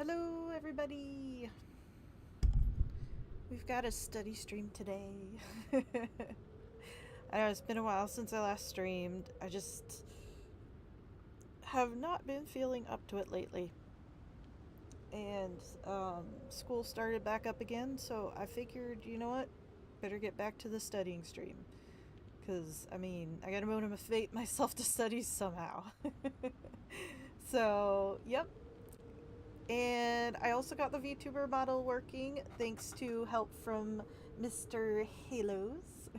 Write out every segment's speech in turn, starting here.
Hello, everybody. We've got a study stream today. I know it's been a while since I last streamed. I just have not been feeling up to it lately. And school started back up again, so I figured, you know what? Better get back to the studying stream. Because, I mean, I gotta motivate myself to study somehow. So, yep. And I also got the VTuber model working thanks to help from Mr. Halos,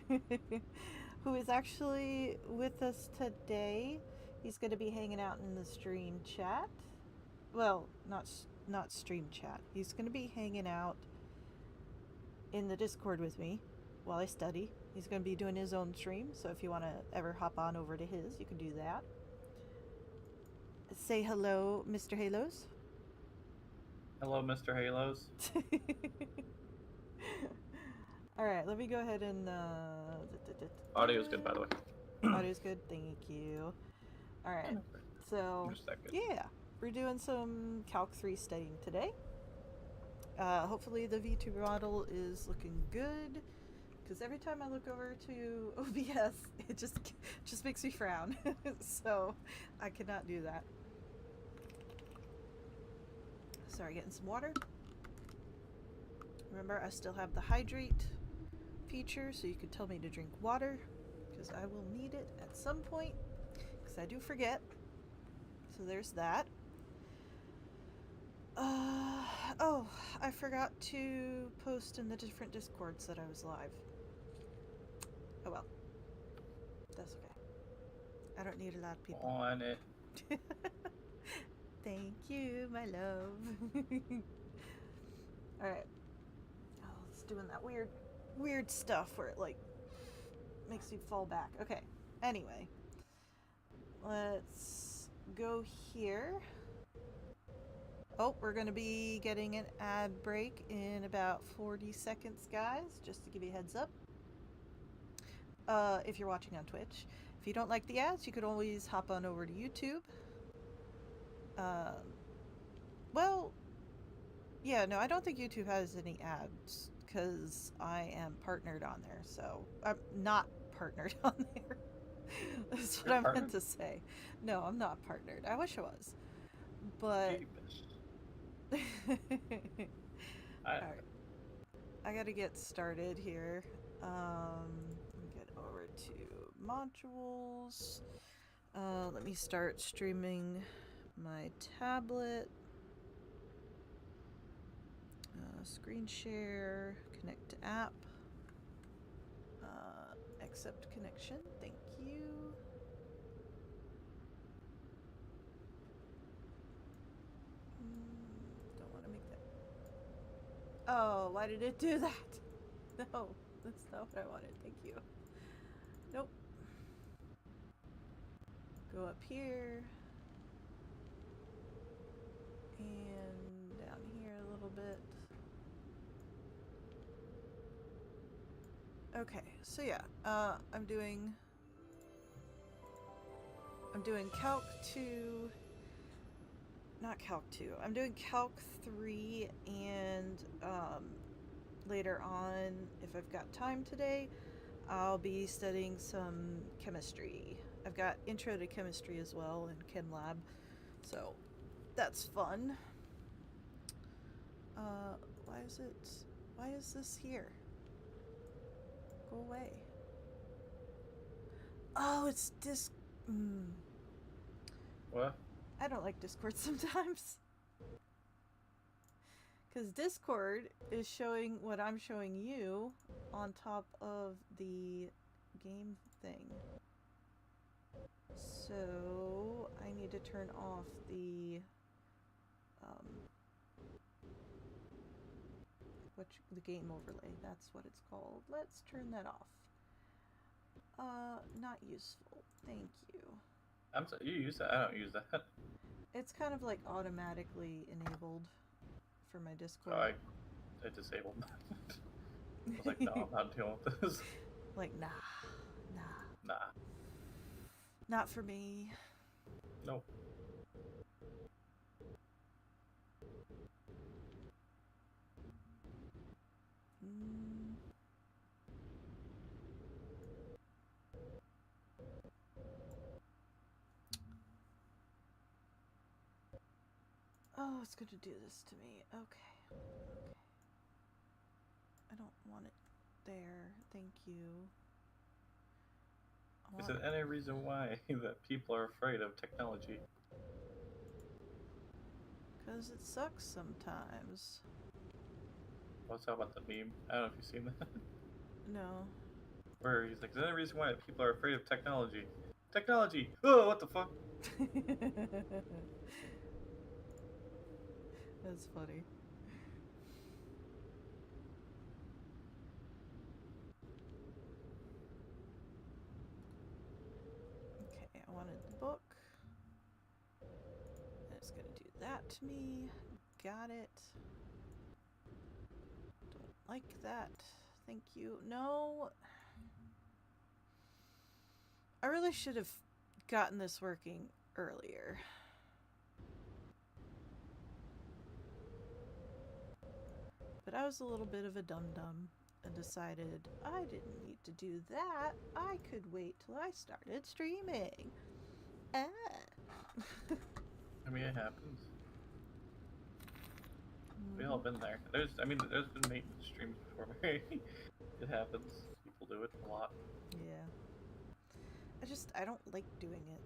who is actually with us today. He's going to be hanging out in the stream chat. Well, not stream chat. He's going to be hanging out in the Discord with me while I study. He's going to be doing his own stream, so if you want to ever hop on over to his, you can do that. Say hello, Mr. Halos. Hello, Mr. Halos. Alright, let me go ahead and... Audio's good, by the way. Audio's good, thank you. Alright, so... yeah, we're doing some Calc 3 studying today. Hopefully the VTuber model is looking good, because every time I look over to OBS, it just makes me frown. So, I cannot do that. Sorry, getting some water. Remember, I still have the hydrate feature, so you can tell me to drink water, because I will need it at some point, because I do forget. So there's that. Oh, I forgot to post in the different Discords that I was live. Oh well. That's okay. I don't need a lot of people. On it. Thank you, my love. Alright. Oh, it's doing that weird stuff where it, like, makes you fall back. Okay. Anyway. Let's go here. Oh, we're going to be getting an ad break in about 40 seconds, guys, just to give you a heads up. If you're watching on Twitch. If you don't like the ads, you could always hop on over to YouTube. Well, yeah, no, I don't think YouTube has any ads because I am partnered on there, so I'm not partnered on there. That's what I meant to say. No, I'm not partnered. I wish I was, but alright, I gotta get started here. Get over to modules. Let me start streaming my tablet. Screen share, connect to app, accept connection, thank you. Don't want to make that. Oh, why did it do that? No, that's not what I wanted, thank you. Nope. Go up here. And down here a little bit. Okay, so yeah, I'm doing Calc 2, not Calc 2, I'm doing Calc 3, and later on, if I've got time today, I'll be studying some chemistry. I've got Intro to Chemistry as well in Chem Lab, so that's fun. Why is this here? Go away. Oh, it's What? I don't like Discord sometimes. Because Discord is showing what I'm showing you on top of the game thing. So I need to turn off the the game overlay. That's what it's called. Let's turn that off. Not useful. Thank you. You use that? I don't use that. It's kind of like automatically enabled for my Discord. Oh, I disabled that. I was like, no, I'm not dealing with this. Like, nah. Not for me. Nope. Oh, it's going to do this to me. Okay. I don't want it there. Thank you. Is there any reason why that people are afraid of technology? Because it sucks sometimes. What's up about the meme? I don't know if you've seen that. No. Where he's like, is there any reason why people are afraid of technology? Technology! Oh, what the fuck? That's funny. Okay, I wanted the book. And it's gonna do that to me. Got it. Don't like that. Thank you. No. I really should have gotten this working earlier. But I was a little bit of a dum-dum and decided I didn't need to do that. I could wait till I started streaming. Ah. I mean, it happens. We've all been there. There's been maintenance streams before me. It happens. People do it a lot. Yeah. I don't like doing it.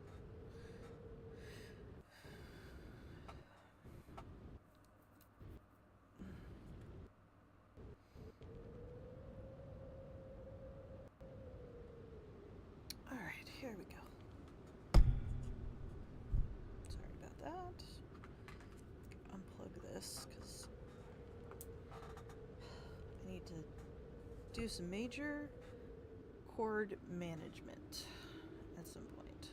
Alright, here we go. Sorry about that. Unplug this, because I need to do some major cord management at some point.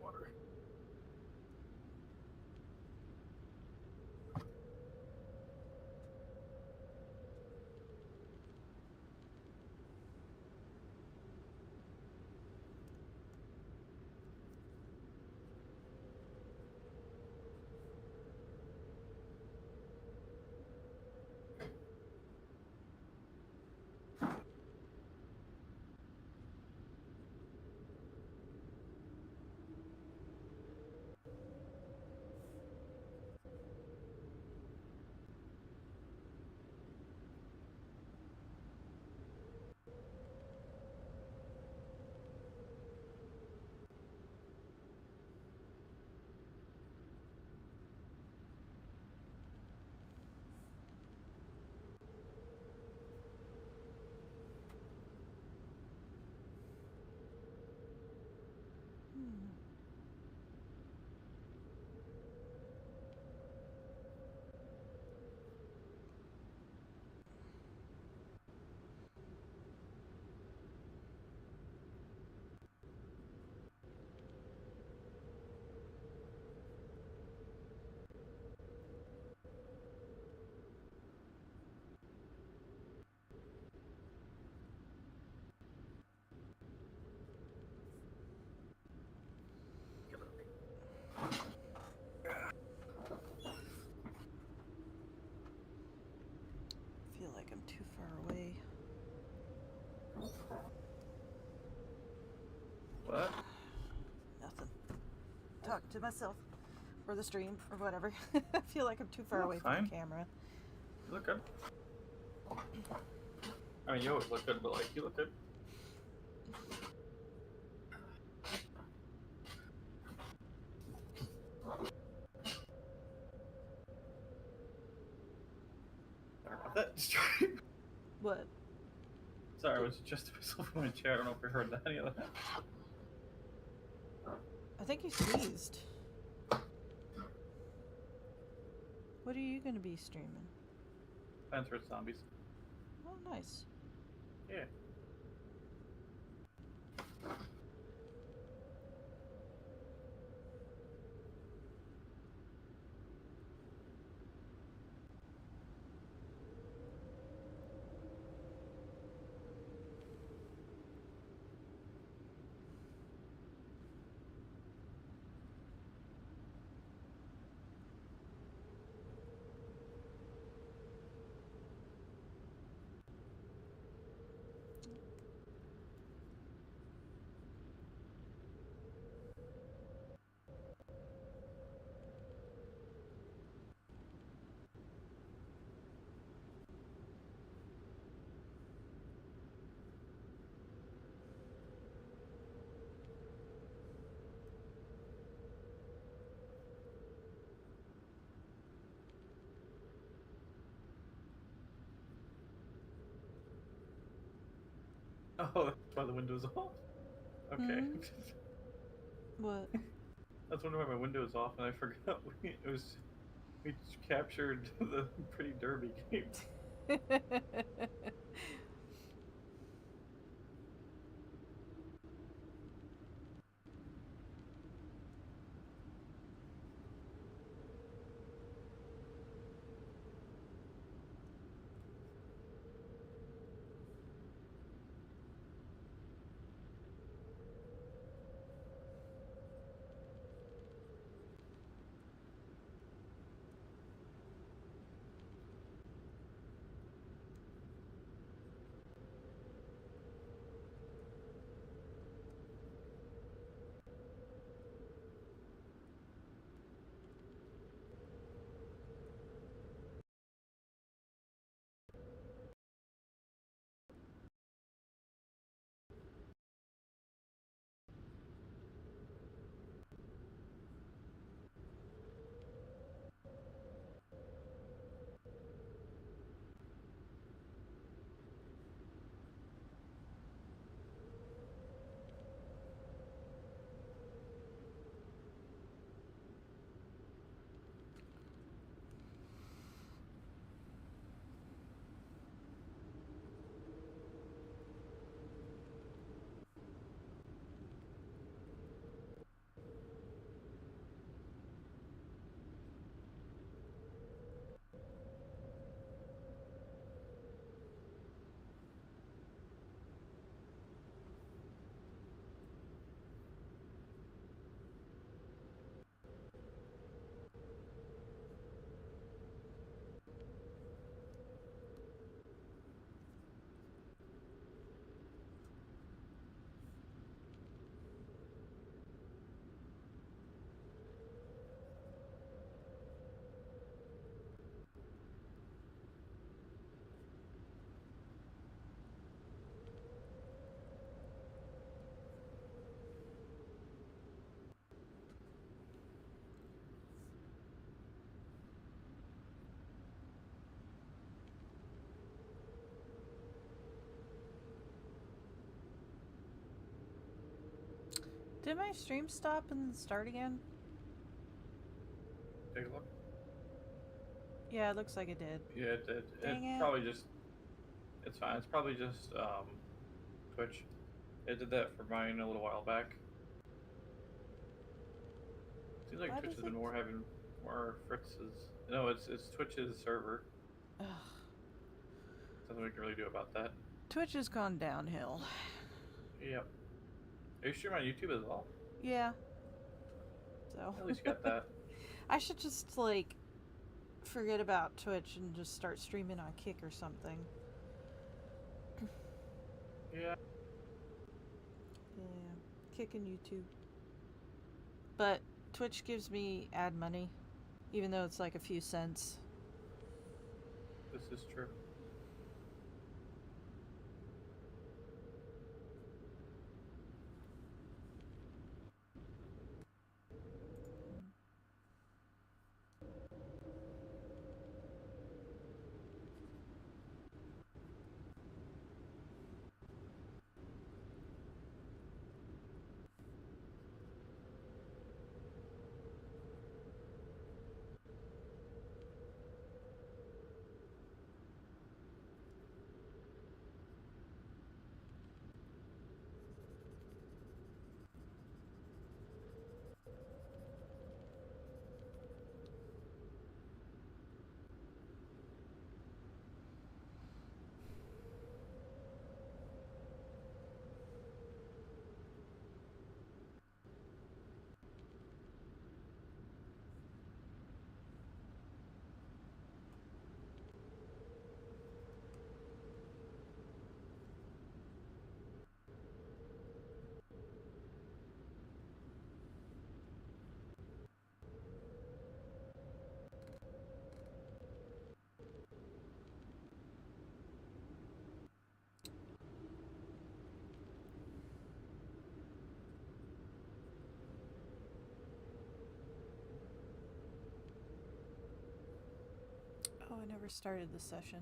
Water. I feel like I'm too far away. What? Nothing. Talk to myself. Or the stream, or whatever. I feel like I'm too far away from the camera. You look good. I mean, you always look good, but like, you look good. Sorry about that. What? Sorry, I was adjusting myself in my chair. I don't know if you heard any of that. I think you sneezed. What are you gonna be streaming? Plants vs Zombies. Oh, nice. Yeah. Oh, that's why the window's off. Okay. Hmm? What? I was wondering why my window is off, and I forgot we captured the Pretty Derby game. Did my stream stop and start again? Take a look. Yeah, it looks like it did. Yeah, it did. Dang it. Probably just. It's fine. It's probably just Twitch. It did that for mine a little while back. Seems like Why Twitch does has been it- having more fritzes. No, it's Twitch's server. Ugh. Nothing we can really do about that. Twitch has gone downhill. Yep. Are you streaming on YouTube as well? Yeah. So. At least you got that. I should just, like, forget about Twitch and just start streaming on Kick or something. Yeah. Yeah. Kick and YouTube. But Twitch gives me ad money, even though it's like a few cents. This is true. whoever started the session.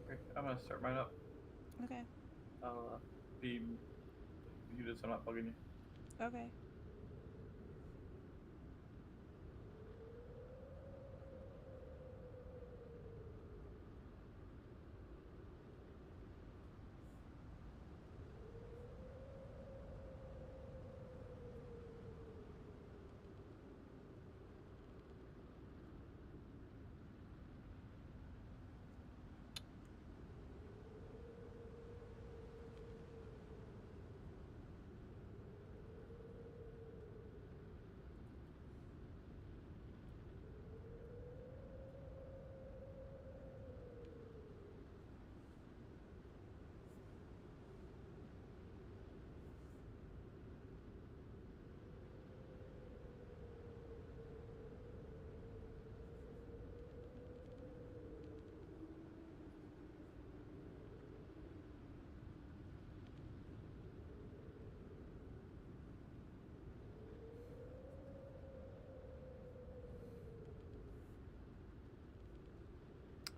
Okay, I'm gonna start mine up. Okay. I'll be muted so I'm not bugging you. Okay.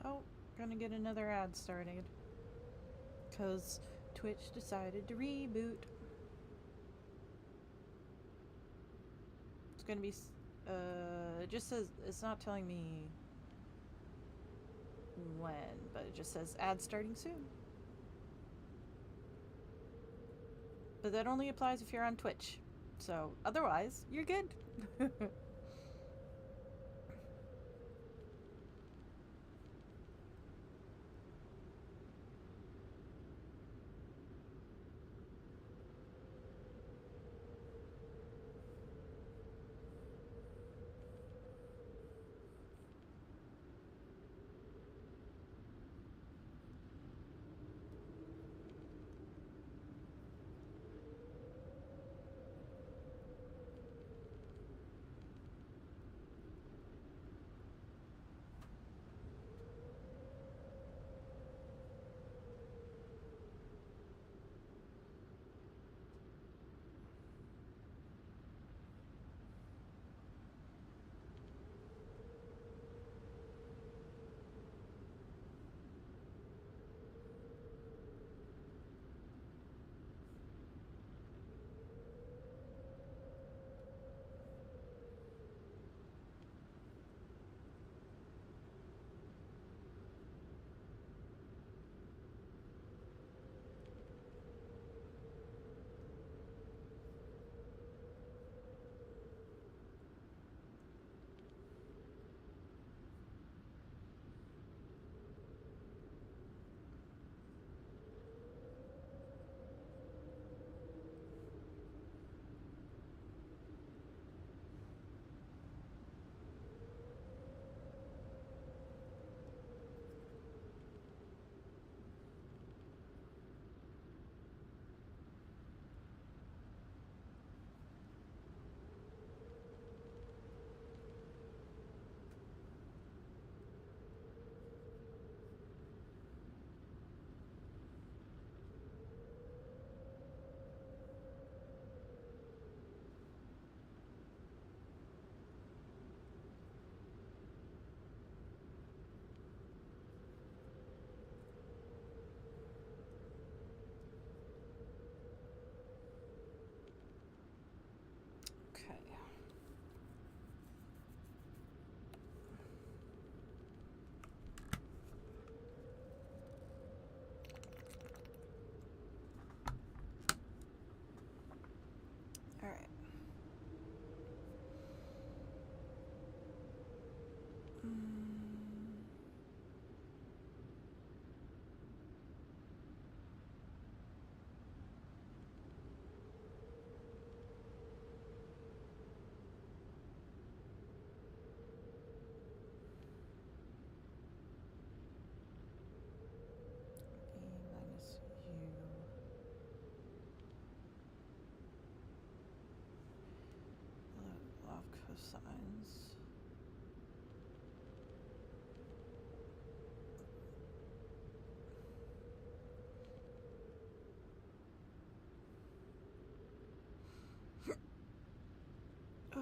Oh, gonna get another ad started. Because Twitch decided to reboot. It's gonna be, it just says, it's not telling me when, but it just says ad starting soon. But that only applies if you're on Twitch. So, otherwise, you're good.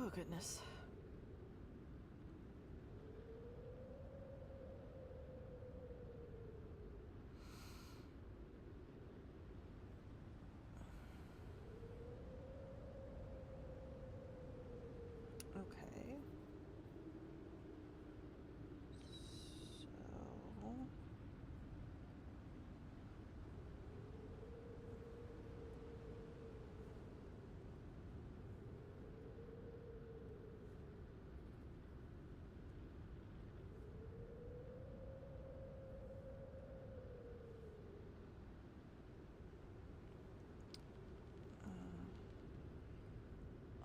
Oh, goodness. Okay. So...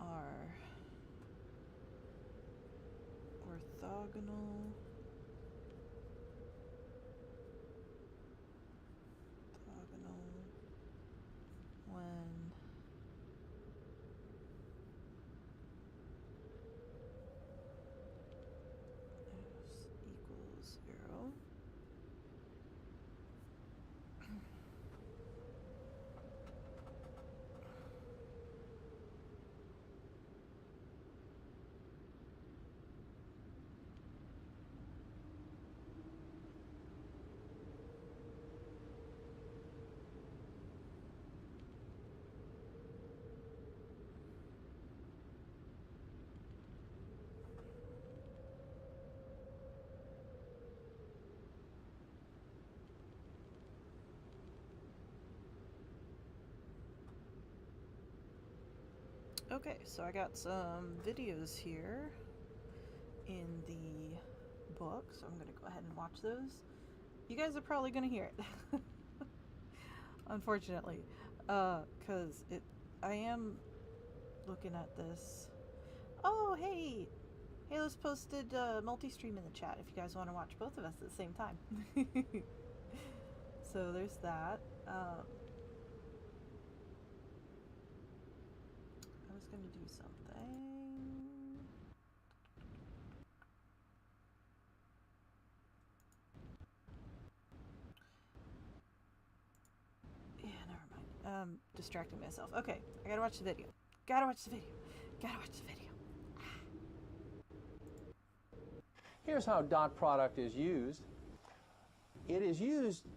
are orthogonal when s equals 0. Okay, so I got some videos here in the book, so I'm going to go ahead and watch those. You guys are probably going to hear it, unfortunately, because I am looking at this. Oh, hey! Halo's posted multi-stream in the chat if you guys want to watch both of us at the same time. So there's that. I was going to do something. Yeah, never mind. Distracting myself. Okay, I gotta watch the video. Gotta watch the video. Gotta watch the video. Here's how dot product is used. It is used,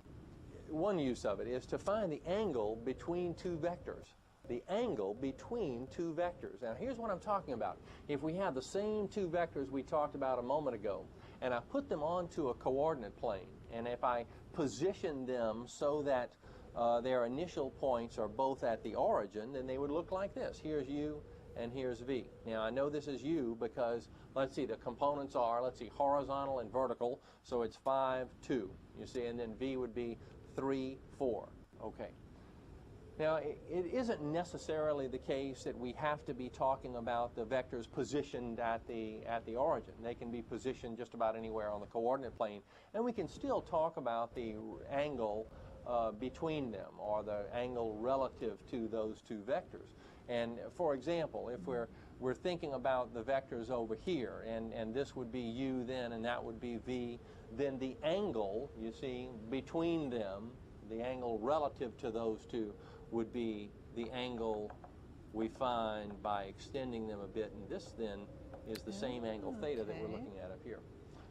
one use of it is to find the angle between two vectors. The angle between two vectors. Now here's what I'm talking about. If we have the same two vectors we talked about a moment ago, and I put them onto a coordinate plane, and if I position them so that their initial points are both at the origin, then they would look like this. Here's U and here's V. Now I know this is U because, let's see, the components are, let's see, horizontal and vertical, so it's 5, 2, you see, and then V would be 3, 4. Okay. Now, it isn't necessarily the case that we have to be talking about the vectors positioned at the origin. They can be positioned just about anywhere on the coordinate plane, and we can still talk about the angle between them, or the angle relative to those two vectors. And for example, if we're thinking about the vectors over here, and this would be U then, and that would be V, then the angle, you see, between them, the angle relative to those two, would be the angle we find by extending them a bit, and this then is the same angle theta that we're looking at up here.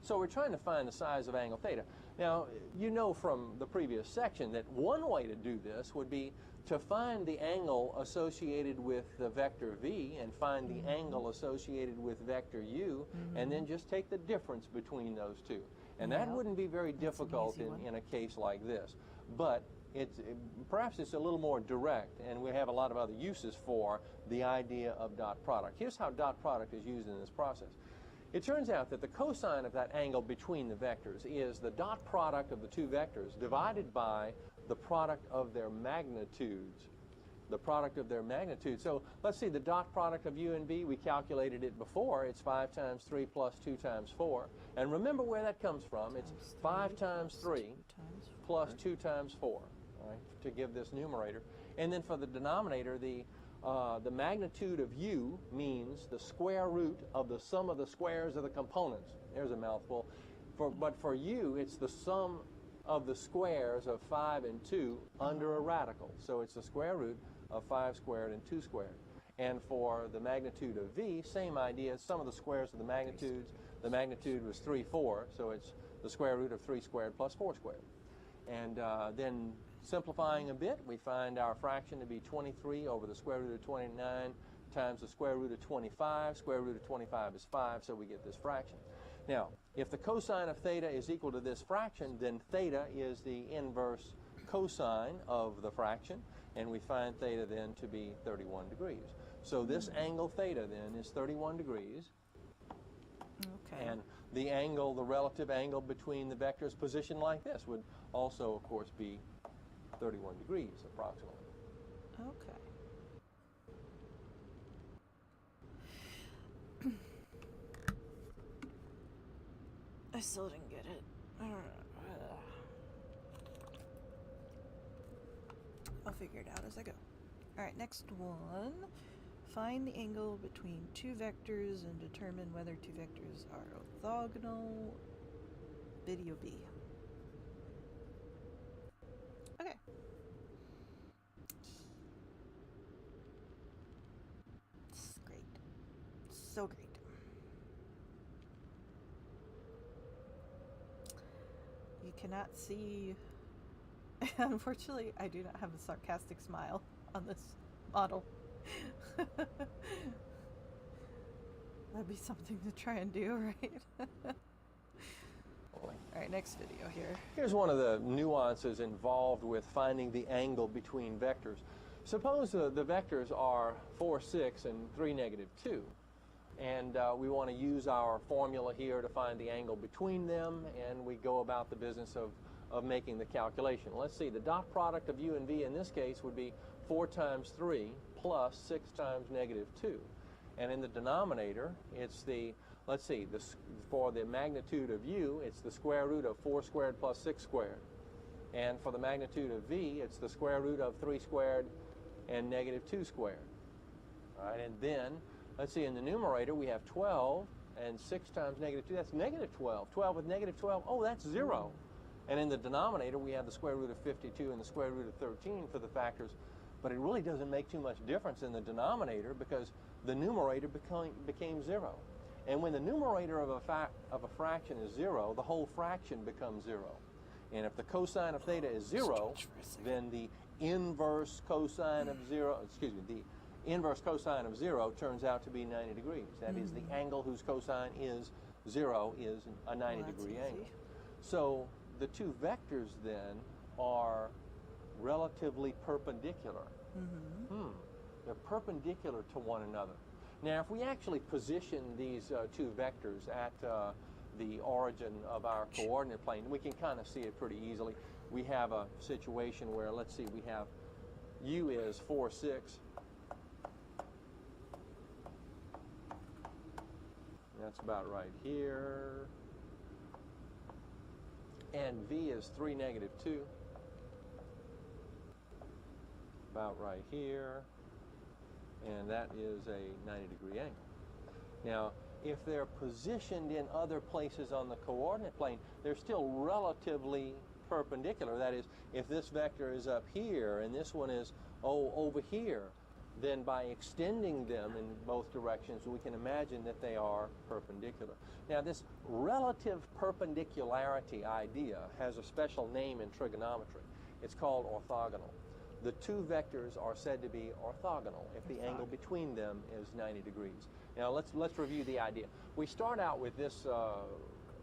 So we're trying to find the size of angle theta. Now, you know from the previous section that one way to do this would be to find the angle associated with the vector v and find the angle associated with vector u, and then just take the difference between those two. And that wouldn't be very difficult in a case like this. But perhaps it's a little more direct, and we have a lot of other uses for the idea of dot product. Here's how dot product is used in this process. It turns out that the cosine of that angle between the vectors is the dot product of the two vectors divided by the product of their magnitudes. The product of their magnitude. So let's see, the dot product of u and v, we calculated it before. It's 5 times 3 plus 2 times 4. And remember where that comes from. It's 5 times 3 plus 2 times 4, right, to give this numerator. And then for the denominator, the magnitude of u means the square root of the sum of the squares of the components. There's a mouthful. But for u, it's the sum of the squares of 5 and 2 under a radical. So it's the square root of 5 squared and 2 squared. And for the magnitude of v, same idea, sum of the squares of the magnitudes. The magnitude was 3, 4, so it's the square root of 3 squared plus 4 squared. And then simplifying a bit, we find our fraction to be 23 over the square root of 29 times the square root of 25. Square root of 25 is 5, so we get this fraction. Now, if the cosine of theta is equal to this fraction, then theta is the inverse cosine of the fraction, and we find theta then to be 31 degrees. So this angle theta then is 31 degrees. Okay. And the angle, the relative angle between the vectors positioned like this would also, of course, be 31 degrees approximately. Okay. I still didn't get it. I'll figure it out as I go. Alright, next one. Find the angle between two vectors and determine whether two vectors are orthogonal. Video B. Okay. It's great. So great. You cannot see. Unfortunately, I do not have a sarcastic smile on this model. That'd be something to try and do, right? Alright, next video here. Here's one of the nuances involved with finding the angle between vectors. Suppose the vectors are 4, 6, and 3, negative 2. And we want to use our formula here to find the angle between them, and we go about the business of making the calculation. Let's see, the dot product of u and v in this case would be 4 times 3 plus 6 times negative 2. And in the denominator, it's the, let's see, for the magnitude of u, it's the square root of 4 squared plus 6 squared. And for the magnitude of v, it's the square root of 3 squared and negative 2 squared. All right, and then, let's see, in the numerator, we have 12, and 6 times negative 2, that's negative 12. 12 with negative 12, oh, that's 0. And in the denominator, we have the square root of 52 and the square root of 13 for the factors. But it really doesn't make too much difference in the denominator because the numerator became 0. And when the numerator of a fraction is 0, the whole fraction becomes 0. And if the cosine of theta is 0, then the inverse cosine of 0, excuse me, the inverse cosine of 0 turns out to be 90 degrees. That is, the angle whose cosine is 0 is a 90-degree angle. So the two vectors then are relatively perpendicular. They're perpendicular to one another. Now, if we actually position these two vectors at the origin of our coordinate plane, we can kind of see it pretty easily. We have a situation where, let's see, we have u is 4, 6. That's about right here. And v is 3, negative 2. About right here. And that is a 90-degree angle. Now, if they're positioned in other places on the coordinate plane, they're still relatively perpendicular. That is, if this vector is up here and this one is, over here, then by extending them in both directions, we can imagine that they are perpendicular. Now, this relative perpendicularity idea has a special name in trigonometry. It's called orthogonal. The two vectors are said to be orthogonal if the angle between them is 90 degrees. Now, let's review the idea. We start out with this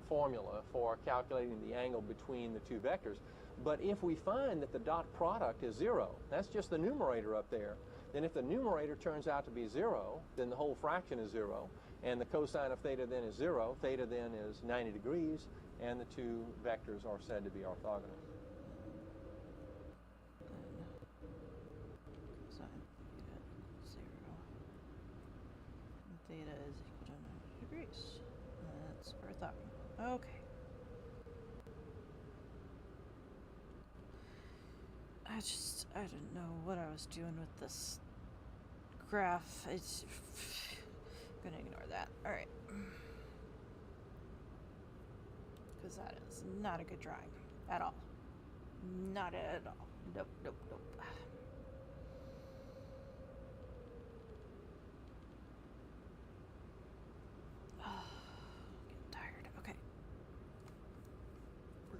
formula for calculating the angle between the two vectors, but if we find that the dot product is 0, that's just the numerator up there, then if the numerator turns out to be 0, then the whole fraction is 0, and the cosine of theta then is 0. Theta then is 90 degrees, and the two vectors are said to be orthogonal. Theta is equal to 90 degrees. That's orthogonal. Okay. I didn't know what I was doing with this graph. It's I'm gonna ignore that. Alright. Because that is not a good drawing at all. Not at all. Nope, nope, nope.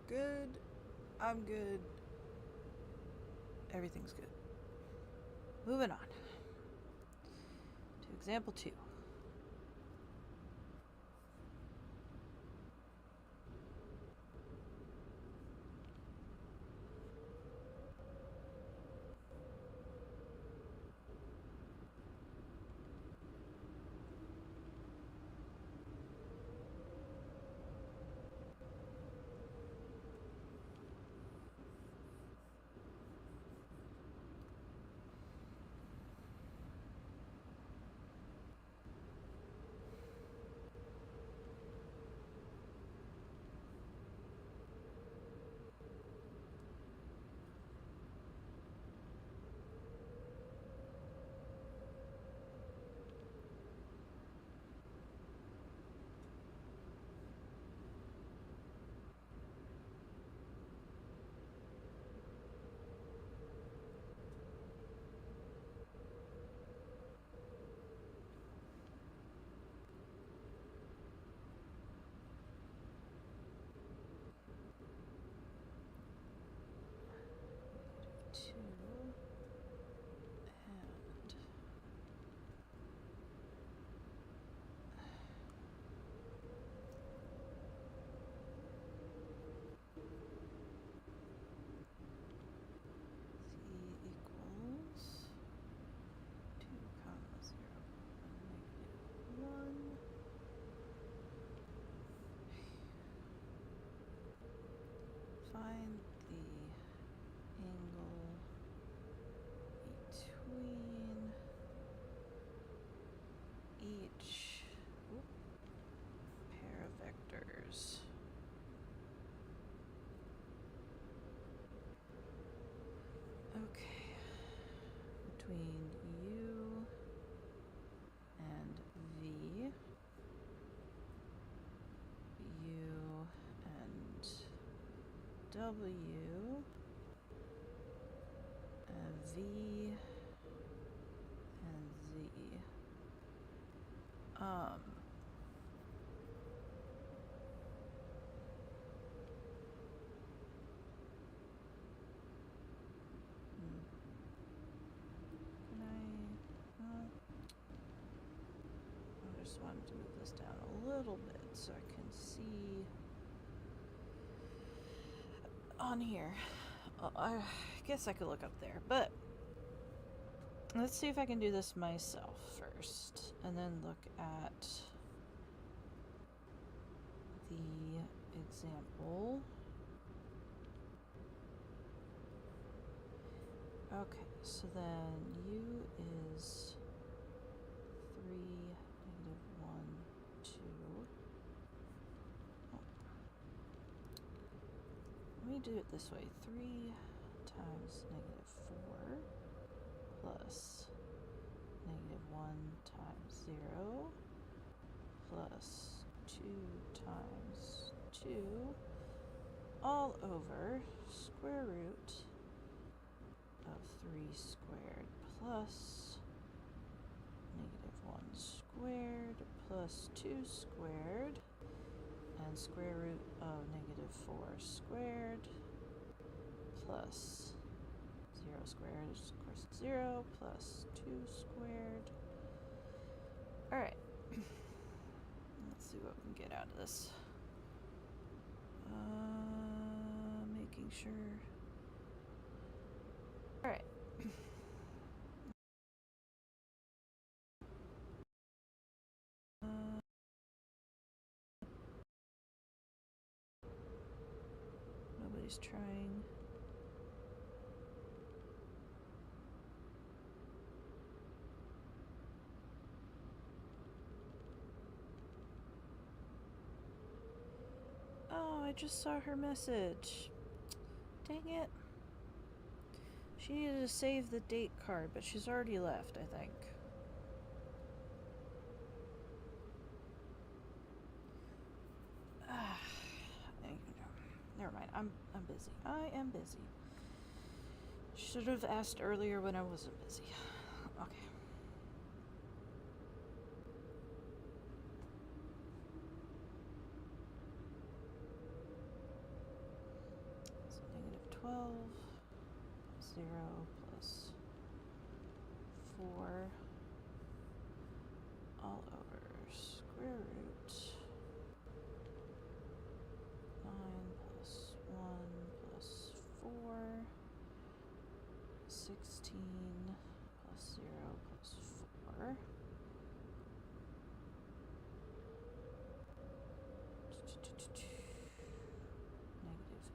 good. I'm good. Everything's good. Moving on to example 2. Find the angle between each pair of vectors. Okay. Between U and V. U and W, V, and Z. Can I just wanted to move this down a little bit so I can see on here. I guess I could look up there, but let's see if I can do this myself first, and then look at the example. Okay, so then U is 3, -1, 2. Oh. Let me do it this way. 3 times -4 plus -1 times 0 plus 2 times 2 all over square root of 3 squared plus -1 squared plus 2 squared and square root of -4 squared plus 0 squared is of course 0 plus 2 squared. Alright. Let's see what we can get out of this. Making sure. Alright. Nobody's trying. Oh, I just saw her message. Dang it. She needed to save the date card, but she's already left, I think. Never mind. I'm busy. I am busy. Should have asked earlier when I wasn't busy. Okay. 12 plus 0 plus 4 all over square root 9 plus 1 plus 4 16 plus 0 plus 4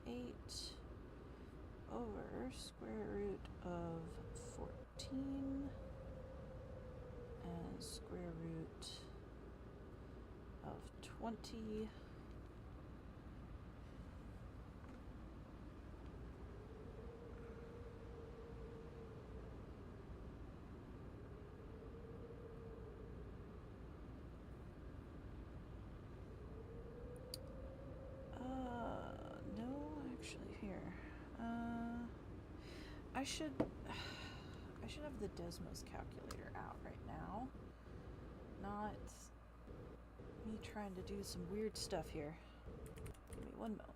-8 over square root of 14 and square root of 20 no, actually here. I should have the Desmos calculator out right now. Not me trying to do some weird stuff here. Give me 1 moment.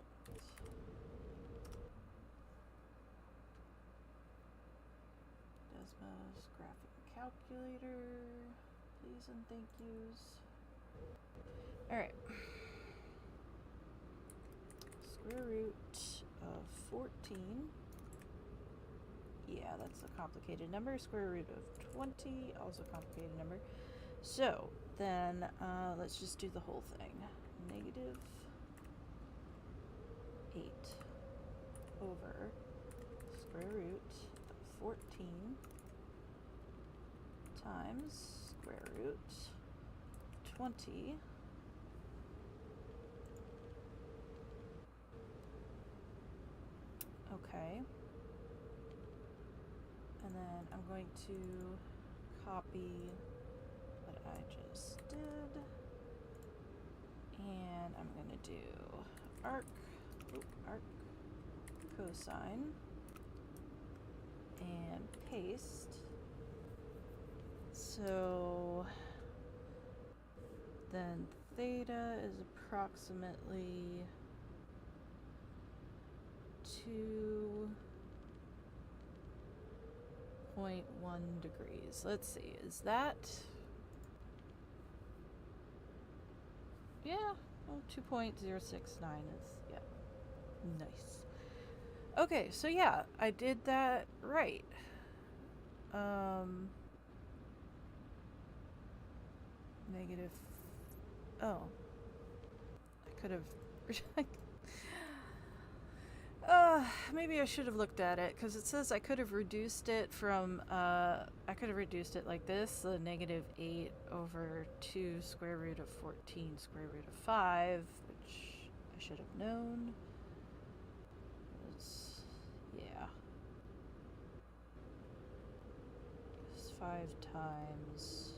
Desmos graphic calculator, please and thank yous. Alright. Square root of 14. Yeah, that's a complicated number. Square root of 20, also a complicated number. So, then, let's just do the whole thing. Negative 8 over square root of 14 times square root 20 okay. And then I'm going to copy what I just did, and I'm going to do arc cosine, and paste. So then theta is approximately 2.1 degrees. Let's see, is that... yeah, well, 2.069 is, yeah, nice. Okay, so yeah, I did that right. Negative... oh. I could have... maybe I should have looked at it, because it says I could have reduced it from, I could have reduced it like this, the negative 8 over 2 square root of 14 square root of 5, which I should have known. Yeah. 5 times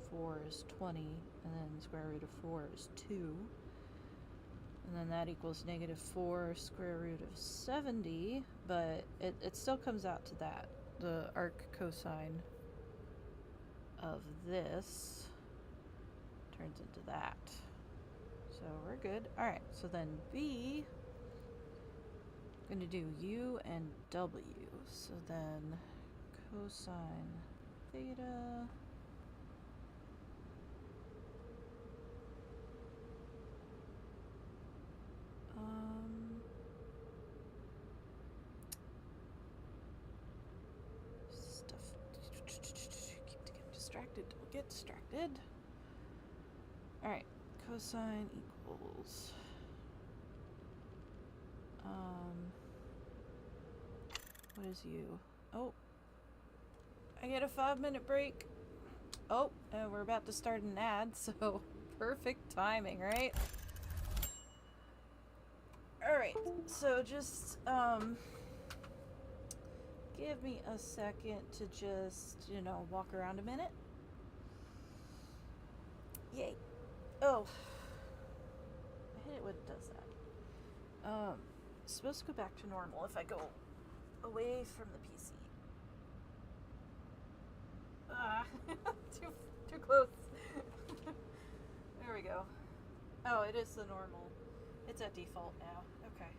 4 is 20, and then square root of 4 is 2. And then that equals negative 4 square root of 70, but it still comes out to that. The arc cosine of this turns into that. So we're good. Alright, so then B, I'm going to do U and W. So then cosine theta stuff. Keep getting distracted. Don't get distracted. Alright, cosine equals what is U? Oh, I get a 5-minute break. Oh, and we're about to start an ad, so perfect timing, right? Alright, so just, give me a second to just, you know, walk around a minute. Yay. Oh. I hate it when it does that. It's supposed to go back to normal if I go away from the PC. Too close. There we go. Oh, it is the normal. It's at default now. Okay.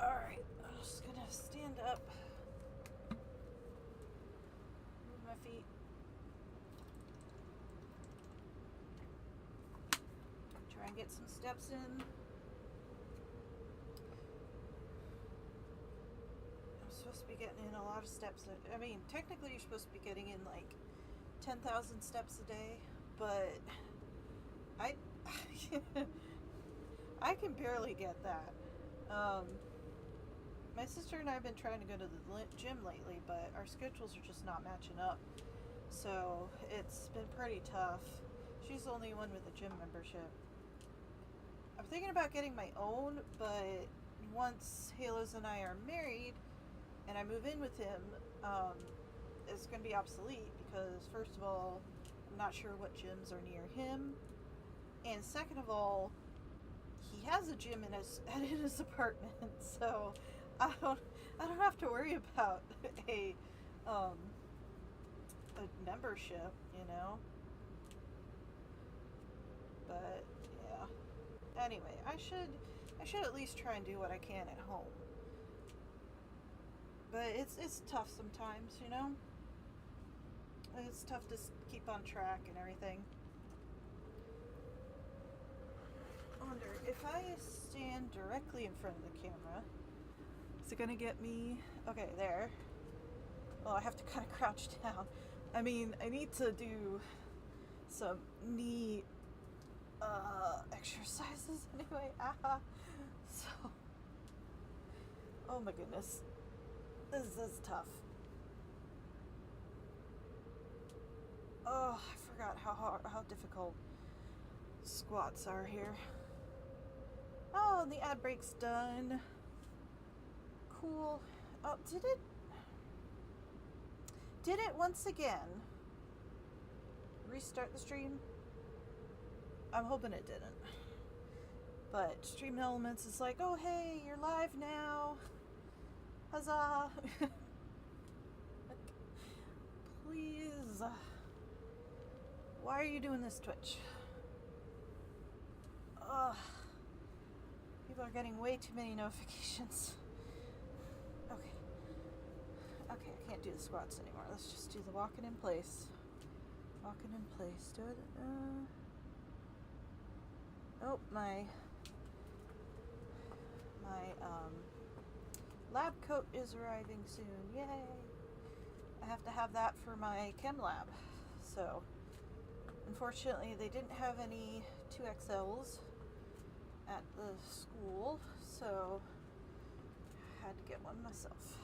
Alright, I'm just gonna stand up. Move my feet. Try and get some steps in. I'm supposed to be getting in a lot of steps. I mean, technically you're supposed to be getting in like 10,000 steps a day, but I I can barely get that. My sister and I have been trying to go to the gym lately, but our schedules are just not matching up. So it's been pretty tough. She's the only one with a gym membership. I'm thinking about getting my own, but once Halos and I are married and I move in with him, it's going to be obsolete because, first of all, I'm not sure what gyms are near him, and second of all, he has a gym in his apartment, so I don't have to worry about a membership, you know. But yeah. Anyway, I should at least try and do what I can at home. But it's tough sometimes, you know. It's tough to keep on track and everything. I wonder if I stand directly in front of the camera, is it gonna get me? Okay, there. Well, I have to kind of crouch down. I mean, I need to do some knee exercises anyway. So, oh my goodness, this is tough. Oh, I forgot how difficult squats are here. Oh, and the ad break's done. Cool. Oh, did it once again restart the stream? I'm hoping it didn't. But Stream Elements is like, oh hey, you're live now. Huzzah. Please. Why are you doing this, Twitch? Ugh. People are getting way too many notifications. Okay. Okay, I can't do the squats anymore. Let's just do the walking in place. Walking in place. Do it. Oh, my lab coat is arriving soon. Yay! I have to have that for my chem lab. So, unfortunately, they didn't have any 2XLs at the school, so I had to get one myself.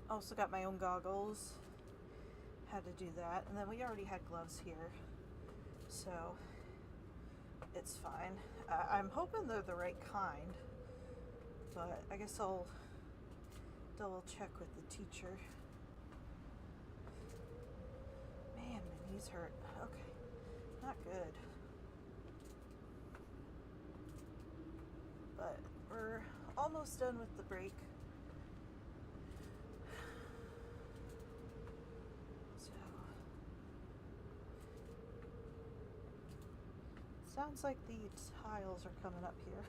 Also got my own goggles. Had to do that, and then we already had gloves here, so it's fine. I'm hoping they're the right kind, but I guess I'll double check with the teacher. Man, my knees hurt. Okay, not good. But we're almost done with the break. Sounds like the tiles are coming up here.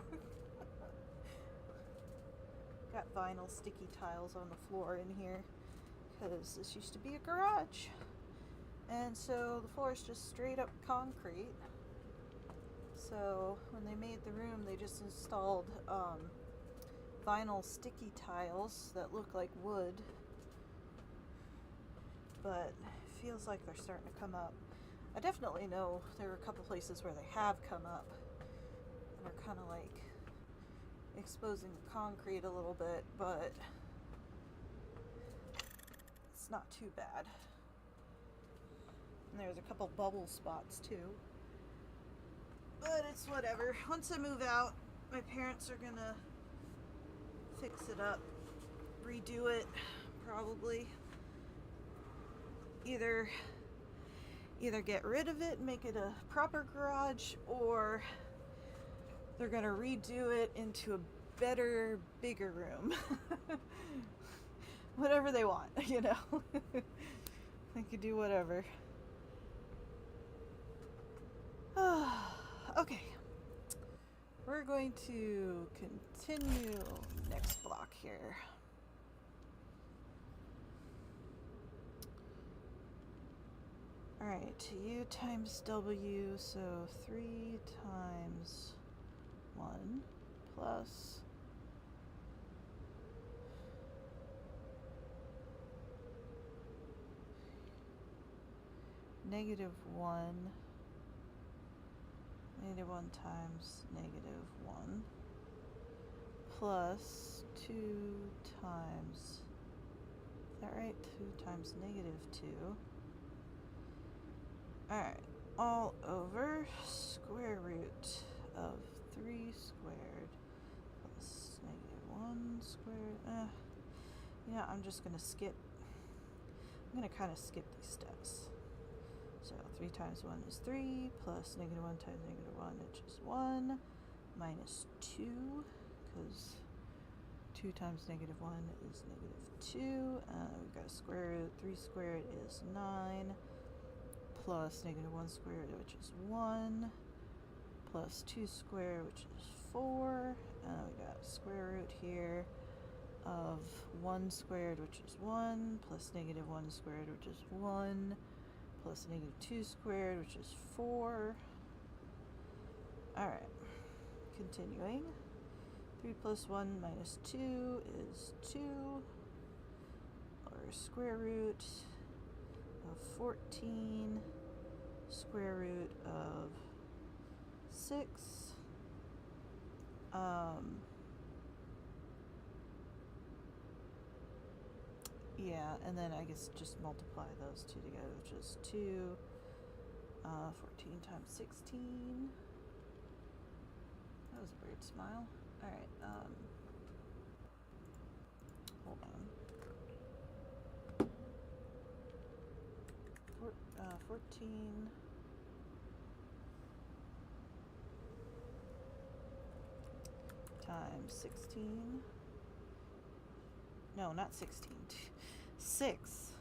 Got vinyl sticky tiles on the floor in here because this used to be a garage, and so the floor is just straight up concrete. So when they made the room, they just installed vinyl sticky tiles that look like wood, but it feels like they're starting to come up. I definitely know there are a couple places where they have come up and are kind of like exposing the concrete a little bit, but it's not too bad. And there's a couple bubble spots too. But it's whatever. Once I move out, my parents are gonna fix it up, redo it, probably. Either get rid of it and make it a proper garage, or they're gonna redo it into a better, bigger room. Whatever they want, you know. They could do whatever. Okay. We're going to continue next block here. Alright, U times W, so 3 times 1 plus negative 1, negative 1 times negative 1, plus 2 times, is that right? 2 times negative 2. Alright, all over square root of 3 squared plus negative 1 squared. You know, I'm just going to skip. I'm going to kind of skip these steps. So 3 times 1 is 3, plus negative 1 times negative 1, which is 1, minus 2, because 2 times negative 1 is negative 2. We've got a square root. 3 squared is 9, plus negative 1 squared, which is 1, plus 2 squared, which is 4. We got a square root here of 1 squared, which is 1, plus negative 1 squared, which is 1, plus negative 2 squared, which is 4. Alright, continuing. 3 plus 1 minus 2 is 2, or square root of 14, square root of 6. Yeah, and then I guess just multiply those two together, which is 2, 14 times 16. That was a weird smile. Alright, hold on. 14 times 16. No, not 16. 6.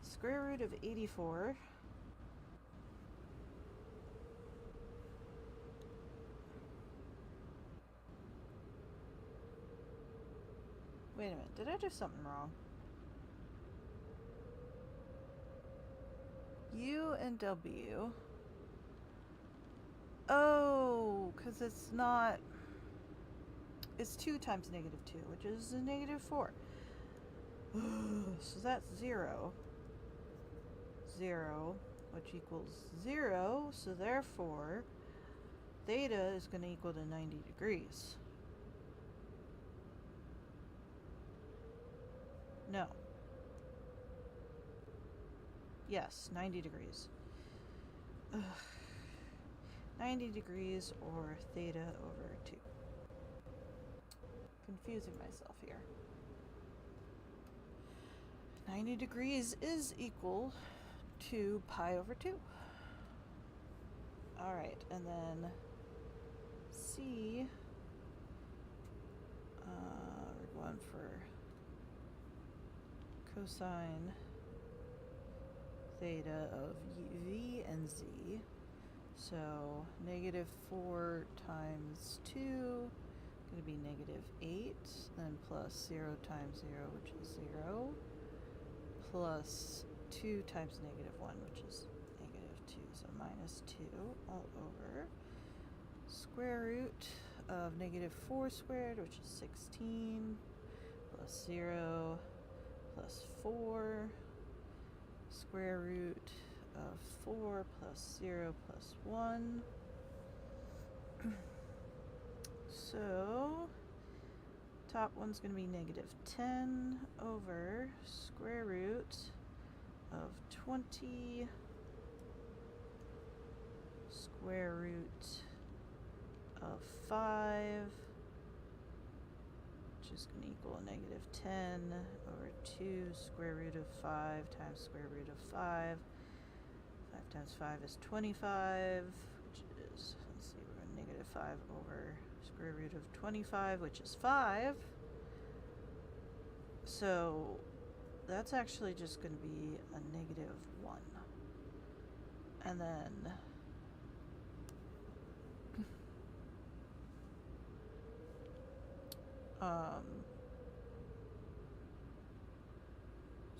Square root of 84. Wait a minute, did I do something wrong? U and W. Oh, because it's not... It's 2 times negative 2, which is a negative 4. So that's 0. 0, which equals 0. So therefore, theta is going to equal to 90 degrees. No. Yes, 90 degrees. Ugh. 90 degrees or theta over 2. Confusing myself here. 90 degrees is equal to pi over 2. Alright, and then C, we're going for cosine theta of V and Z. So negative 4 times 2, going to be negative 8, then plus 0 times 0, which is 0, plus 2 times negative 1, which is negative 2, so minus 2 all over square root of negative 4 squared, which is 16, plus 0, plus 4, square root of 4 plus 0 plus 1. So top one's going to be negative 10 over square root of 20 square root of 5, which is going to equal a negative 10 over 2 square root of 5 times square root of 5. 5 times 5 is 25, which is, let's see, we're going to negative 5 over square root of 25, which is 5. So that's actually just going to be a negative 1. And then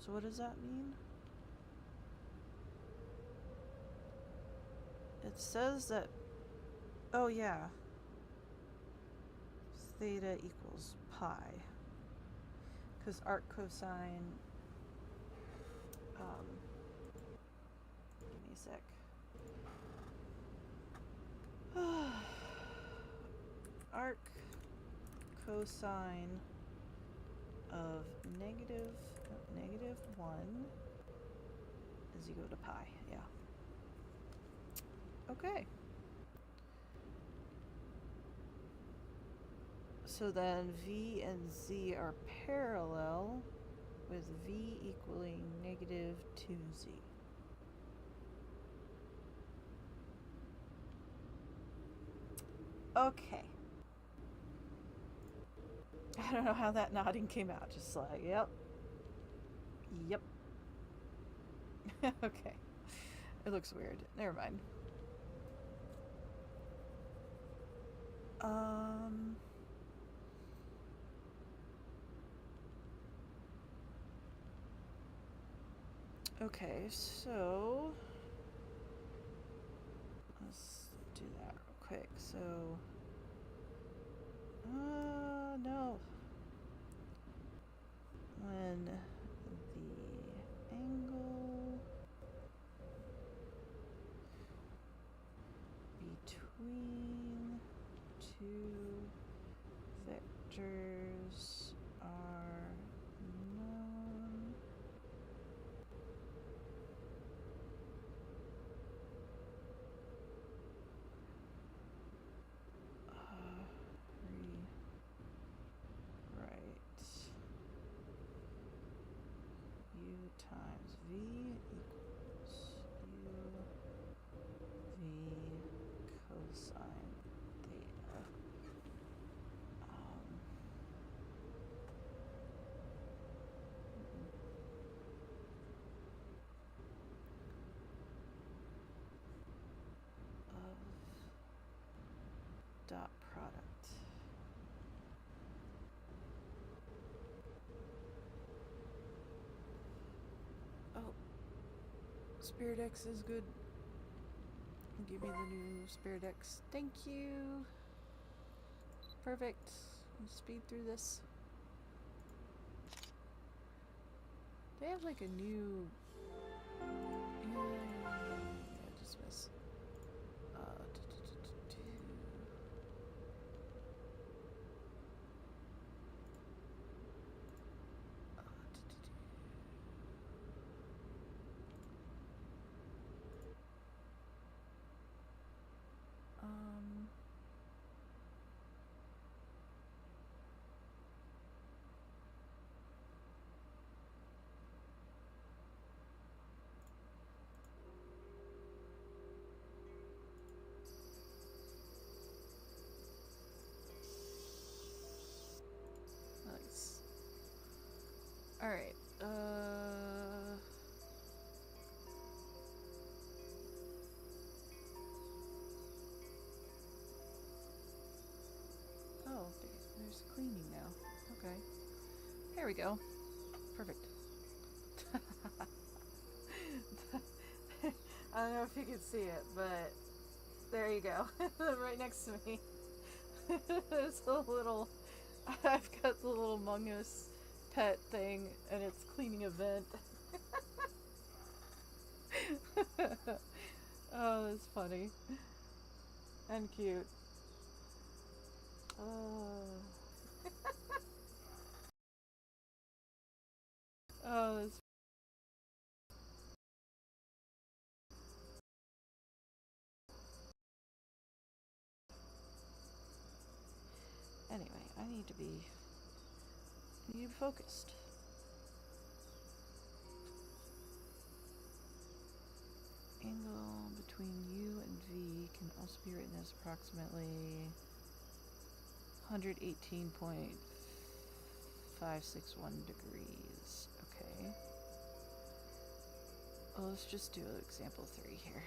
So what does that mean? It says that, oh yeah, theta equals pi. Because arc cosine, give me a sec. Arc cosine of negative 1 is equal to pi, yeah. Okay. So then V and Z are parallel with V equaling negative 2Z. Okay. I don't know how that nodding came out. Just like, yep. Yep. Okay. It looks weird. Never mind. Okay, so let's do that real quick. So, no. When the angle between two vectors are known, rewrite u times v equals u v cosine theta. Of dot product. Oh, Spirit X is good. Give me the new Spirit X. Thank you. Perfect. Speed through this. They have like a new. Yeah, dismiss. Nice. All right. Oh, there's cleaning now. Okay. There we go. Perfect. I don't know if you can see it, but there you go. Right next to me. There's a little. I've got the little mongoose pet thing, and it's cleaning a vent. Oh, that's funny. And cute. Oh, that's. Anyway, I need to be focused. Angle between U and V can also be written as approximately 118.561 degrees. Okay. Well, let's just do example 3 here.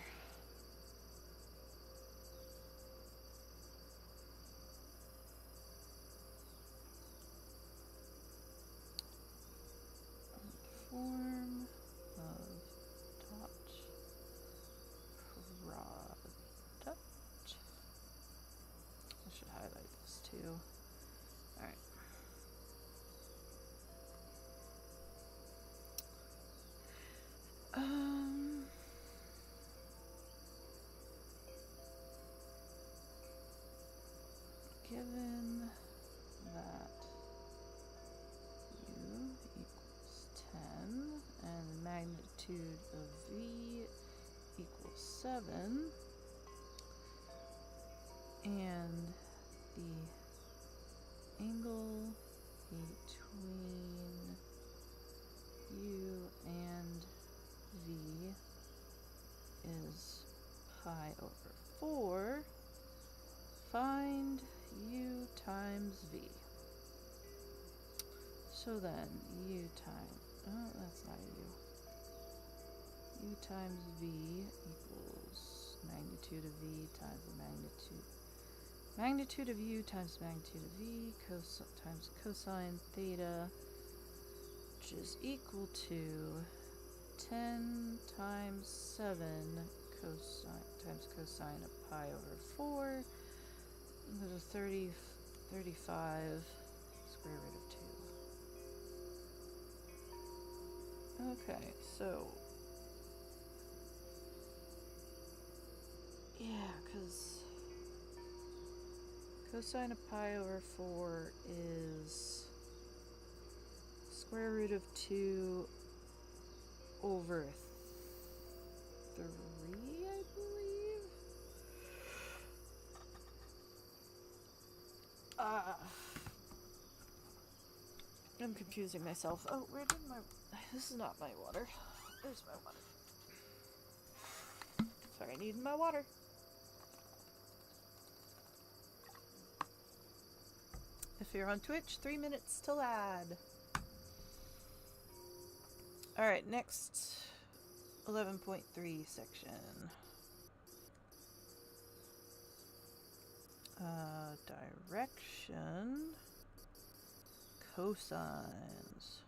magnitude of v equals 7, and the angle between u and v is pi over 4, find u times v. So then u times, oh, that's not u times v equals magnitude of v times the magnitude of u times magnitude of v times cosine theta, which is equal to 10 times 7 cosine times cosine of pi over 4, that is 35 square root of 2. Okay, so yeah, because cosine of pi over 4 is square root of 2 over 3, I believe. I'm confusing myself. Oh, where did my... This is not my water. There's my water. Sorry, I need my water. If you're on Twitch, 3 minutes till ad. Alright, next 11.3 section. Direction. Cosines.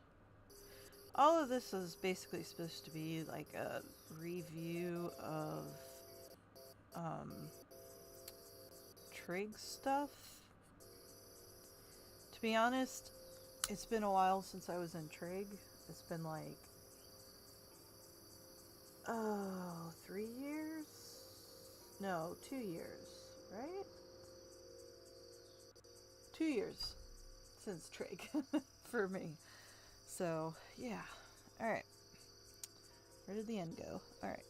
All of this is basically supposed to be like a review of trig stuff. To be honest, it's been a while since I was in trig. It's been like 3 years? No, 2 years, right? 2 years since trig for me. So, yeah. Alright. Where did the end go? Alright.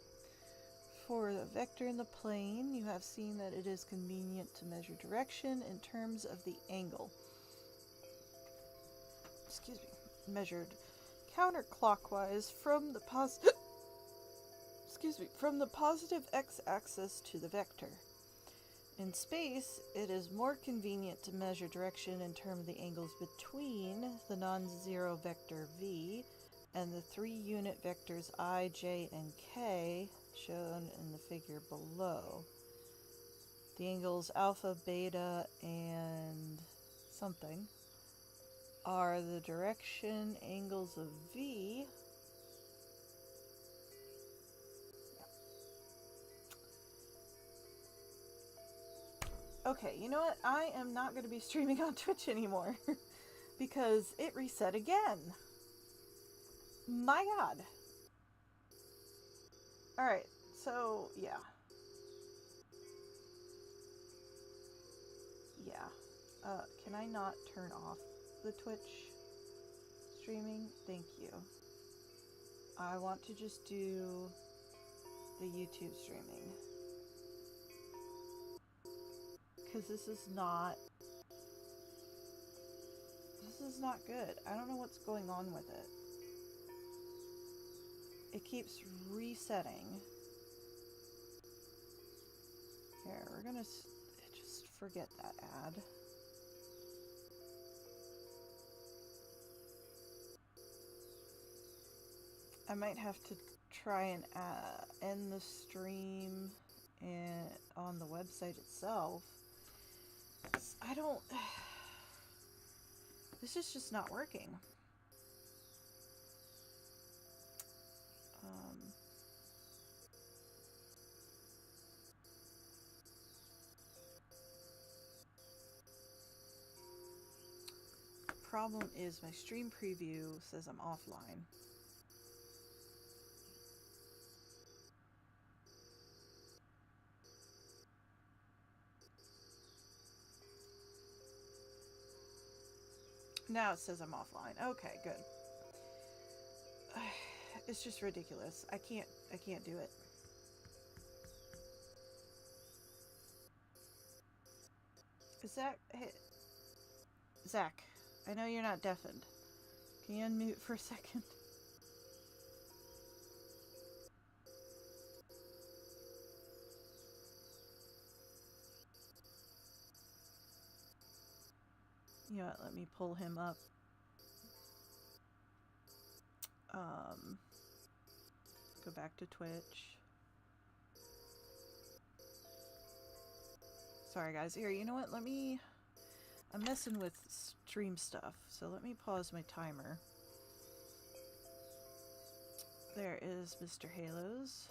For the vector in the plane, you have seen that it is convenient to measure direction in terms of the angle. Excuse me. Measured counterclockwise from the positive x-axis to the vector. In space, it is more convenient to measure direction in terms of the angles between the non-zero vector v and the 3 unit vectors I, j, and k shown in the figure below. The angles alpha, beta, and something are the direction angles of v. Okay, you know what? I am not going to be streaming on Twitch anymore because it reset again. My god. Alright, so yeah. Can I not turn off the Twitch streaming? Thank you. I want to just do the YouTube streaming. Because this is not good. I don't know what's going on with it. It keeps resetting. Here, we're gonna just forget that ad. I might have to try and end the stream on the website itself. I don't... This is just not working. Problem is my stream preview says I'm offline. Now it says I'm offline. Okay, good. It's just ridiculous. I can't do it. Zach, hey, Zach, I know you're not deafened. Can you unmute for a second? You know what, let me pull him up. Go back to Twitch. Sorry guys, here, you know what, I'm messing with stream stuff, so let me pause my timer. There is Mr. Halos.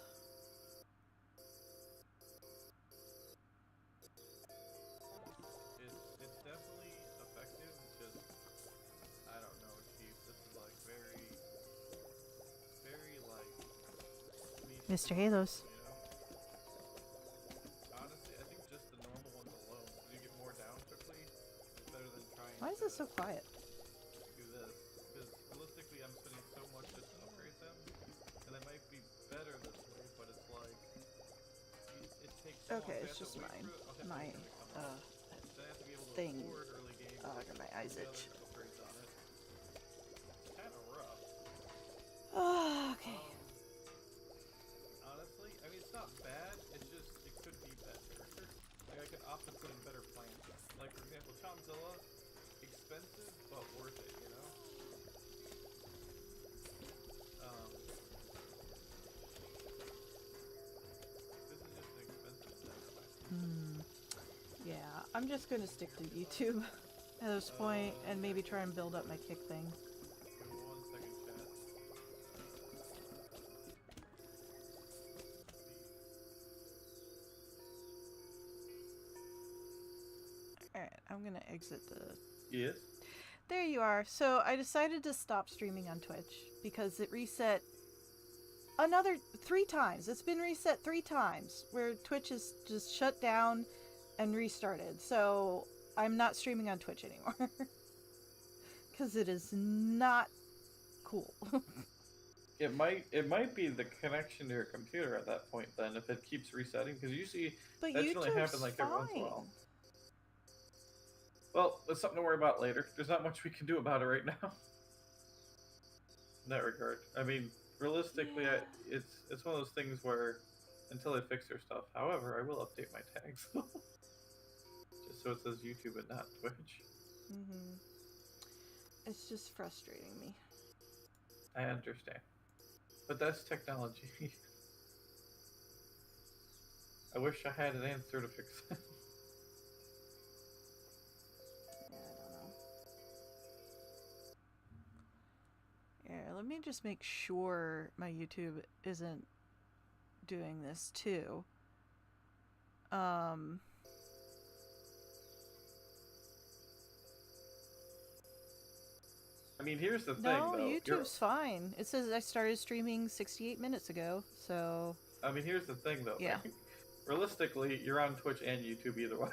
It's definitely effective, just, I don't know, Chief, this is like very, like, Mr. Halos. you know? Honestly, I think just the normal ones alone, because you get more down quickly, is better than trying Why is it so quiet? do this. Because realistically, I'm spending so much just to upgrade them, and they might be better this way, but it's like, it takes so long. Okay, So it's I have to just wait mine. for it. I'll have to My, wait for it to come up. Then I have to be able to thing. afford early game. Oh, I got my eyes the other itch. upgrades on it. It's kind of rough. Oh, okay. Honestly, I mean, it's not bad. It's just, it could be better. Like, I could opt to put in better plans. Like, for example, Chomzilla, expensive, but worth it, you know? This is just an expensive thing. Yeah, I'm just gonna stick to YouTube at this point and maybe try and build up my kick thing. Give me 1 second, chat. Alright, I'm gonna exit the... Yes? There you are. So I decided to stop streaming on Twitch because it reset another 3 times. It's been reset 3 times where Twitch is just shut down and restarted. So I'm not streaming on Twitch anymore. Because it is not cool. It might be the connection to your computer at that point then, if it keeps resetting, because usually But that should only YouTube's happen like every once in a while. fine. Well, that's something to worry about later. There's not much we can do about it right now. In that regard. I mean, realistically, Yeah. it's one of those things where, until they fix their stuff. However, I will update my tags. Just so it says YouTube and not Twitch. It's just frustrating me. I understand. But that's technology. I wish I had an answer to fix that. Yeah, I don't know. Yeah, let me just make sure my YouTube isn't doing this too. I mean, here's the thing, No, though. YouTube's fine. It says I started streaming 68 minutes ago, so... I mean, here's the thing, though. Yeah. Realistically, you're on Twitch and YouTube either way.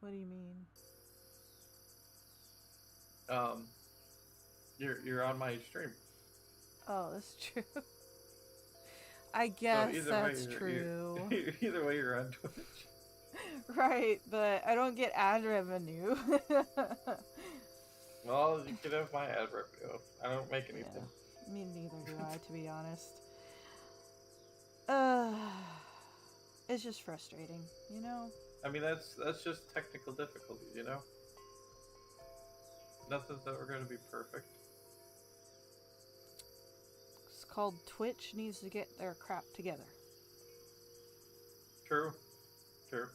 What do you mean? You're on my stream. Oh, that's true. I guess either that's way, true. Either way, you're on Twitch. Right, but I don't get ad revenue. Well, you could have my ad revenue. I don't make anything. Yeah, me neither do I, to be honest. It's just frustrating, you know? I mean, that's just technical difficulties, you know? Nothing's ever going to be perfect. It's called Twitch needs to get their crap together. True. True.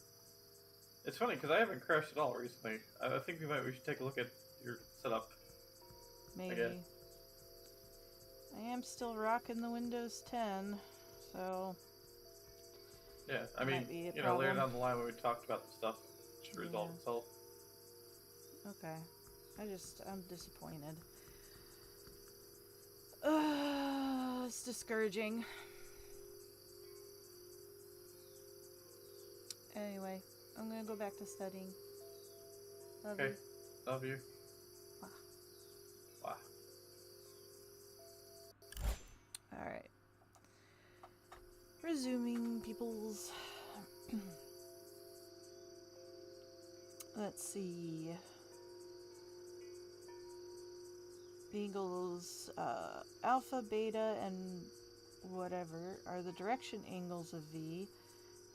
It's funny, because I haven't crashed at all recently. I think we should take a look at your setup. Maybe. Again. I am still rocking the Windows 10, so... Yeah, I Might mean, be a you know, later problem. down the line when we talked about the stuff, it should resolve Yeah. itself. Okay. I'm disappointed. It's discouraging. Anyway, I'm gonna go back to studying. Love Okay. you. Love you. Wow. Wow. resuming, peoples. Let's see. Angles, alpha, beta, and whatever are the direction angles of V,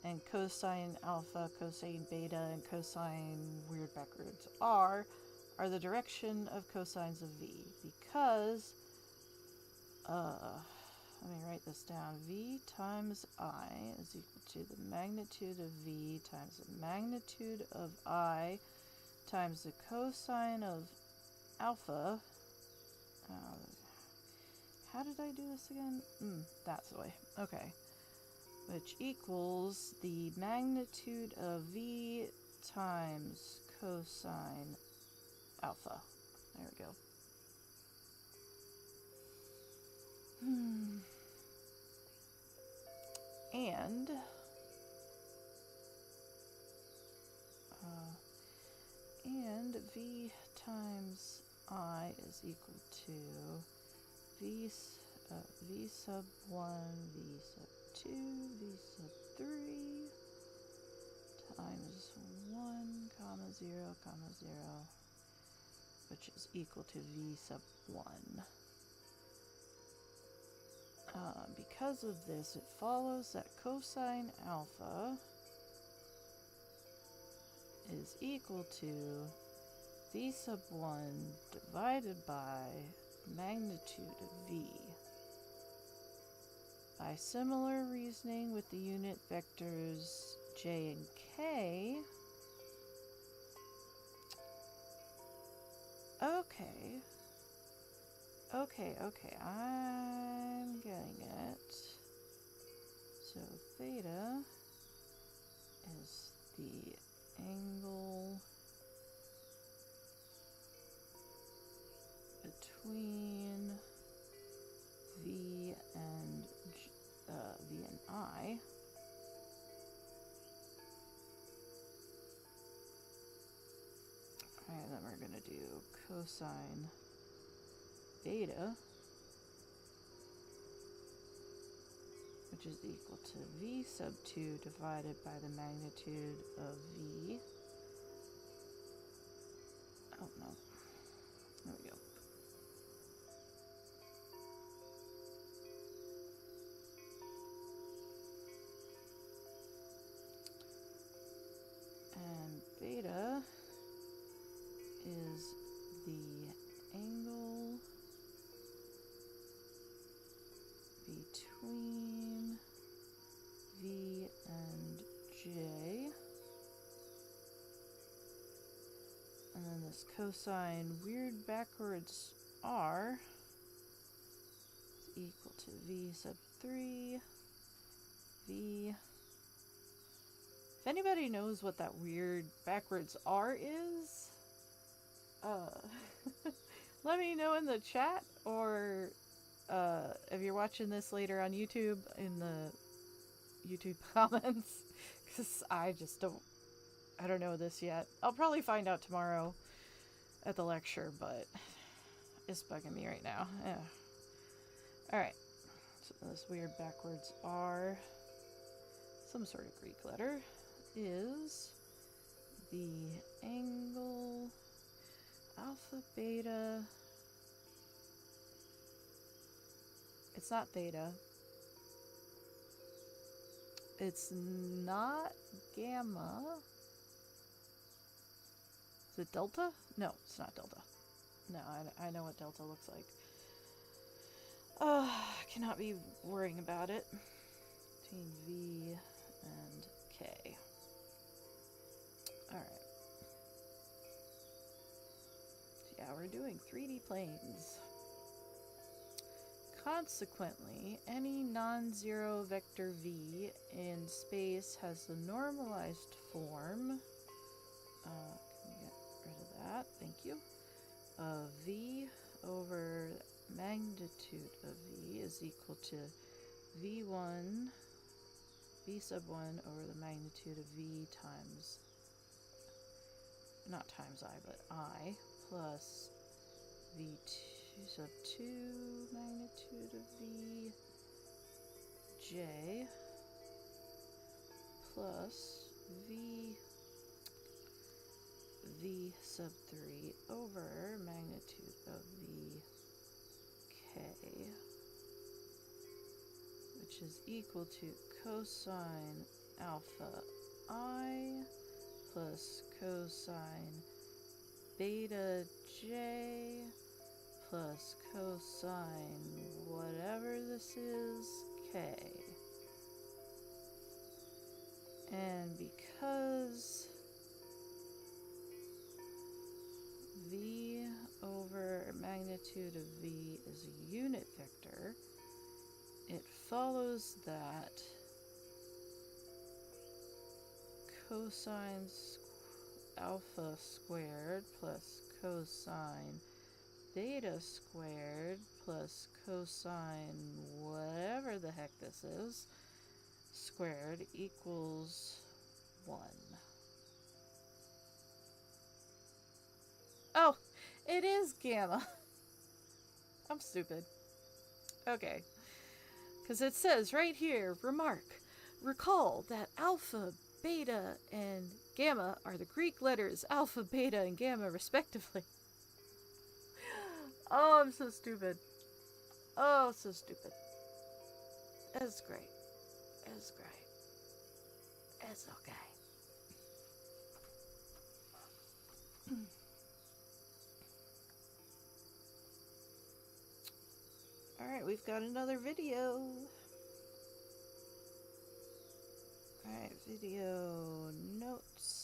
and cosine alpha, cosine beta, and cosine weird backwards R are the direction of cosines of V, because, let me write this down. V times I is equal to the magnitude of V times the magnitude of I times the cosine of alpha. How did I do this again? That's the way. Okay. Which equals the magnitude of V times cosine alpha. There we go. And V times I is equal to V sub 1, V sub 2, V sub 3 times 1, comma 0, comma 0, which is equal to V sub 1. Because of this, it follows that cosine alpha is equal to V sub 1 divided by magnitude of V. By similar reasoning with the unit vectors J and K, okay, I'm getting it. So theta is the angle between V and I. Alright, then we're gonna do cosine beta, which is equal to V sub 2 divided by the magnitude of V. Oh no. There we go. And beta is the angle between V and J. And then this cosine weird backwards R is equal to V sub 3, V. If anybody knows what that weird backwards R is, let me know in the chat, or if you're watching this later on YouTube, in the YouTube comments, because I don't know this yet. I'll probably find out tomorrow at the lecture, but it's bugging me right now. Yeah. Alright, so this weird backwards R, some sort of Greek letter, is the angle alpha beta. It's not theta. It's not gamma. Is it delta? No, it's not delta. No, I know what delta looks like. I cannot be worrying about it. Between V and K. Alright. So yeah, we're doing 3D planes. Consequently, any non-zero vector V in space has the normalized form, can we get rid of that, thank you, of V over magnitude of V is equal to V1, V sub 1 over the magnitude of V times, not times I, but I, plus V2 sub 2 magnitude of V J plus v sub 3 over magnitude of vk, which is equal to cosine alpha I plus cosine beta j plus cosine whatever this is, k. And because v over magnitude of v is a unit vector, it follows that cosine alpha squared plus cosine beta squared plus cosine whatever the heck this is squared equals 1. Oh, it is gamma. I'm stupid. Okay. Because it says right here, recall that alpha, beta, and gamma are the Greek letters alpha, beta, and gamma respectively. Oh, I'm so stupid. Oh, so stupid. It's great. It's great. It's okay. Alright, we've got another video. Alright, video notes.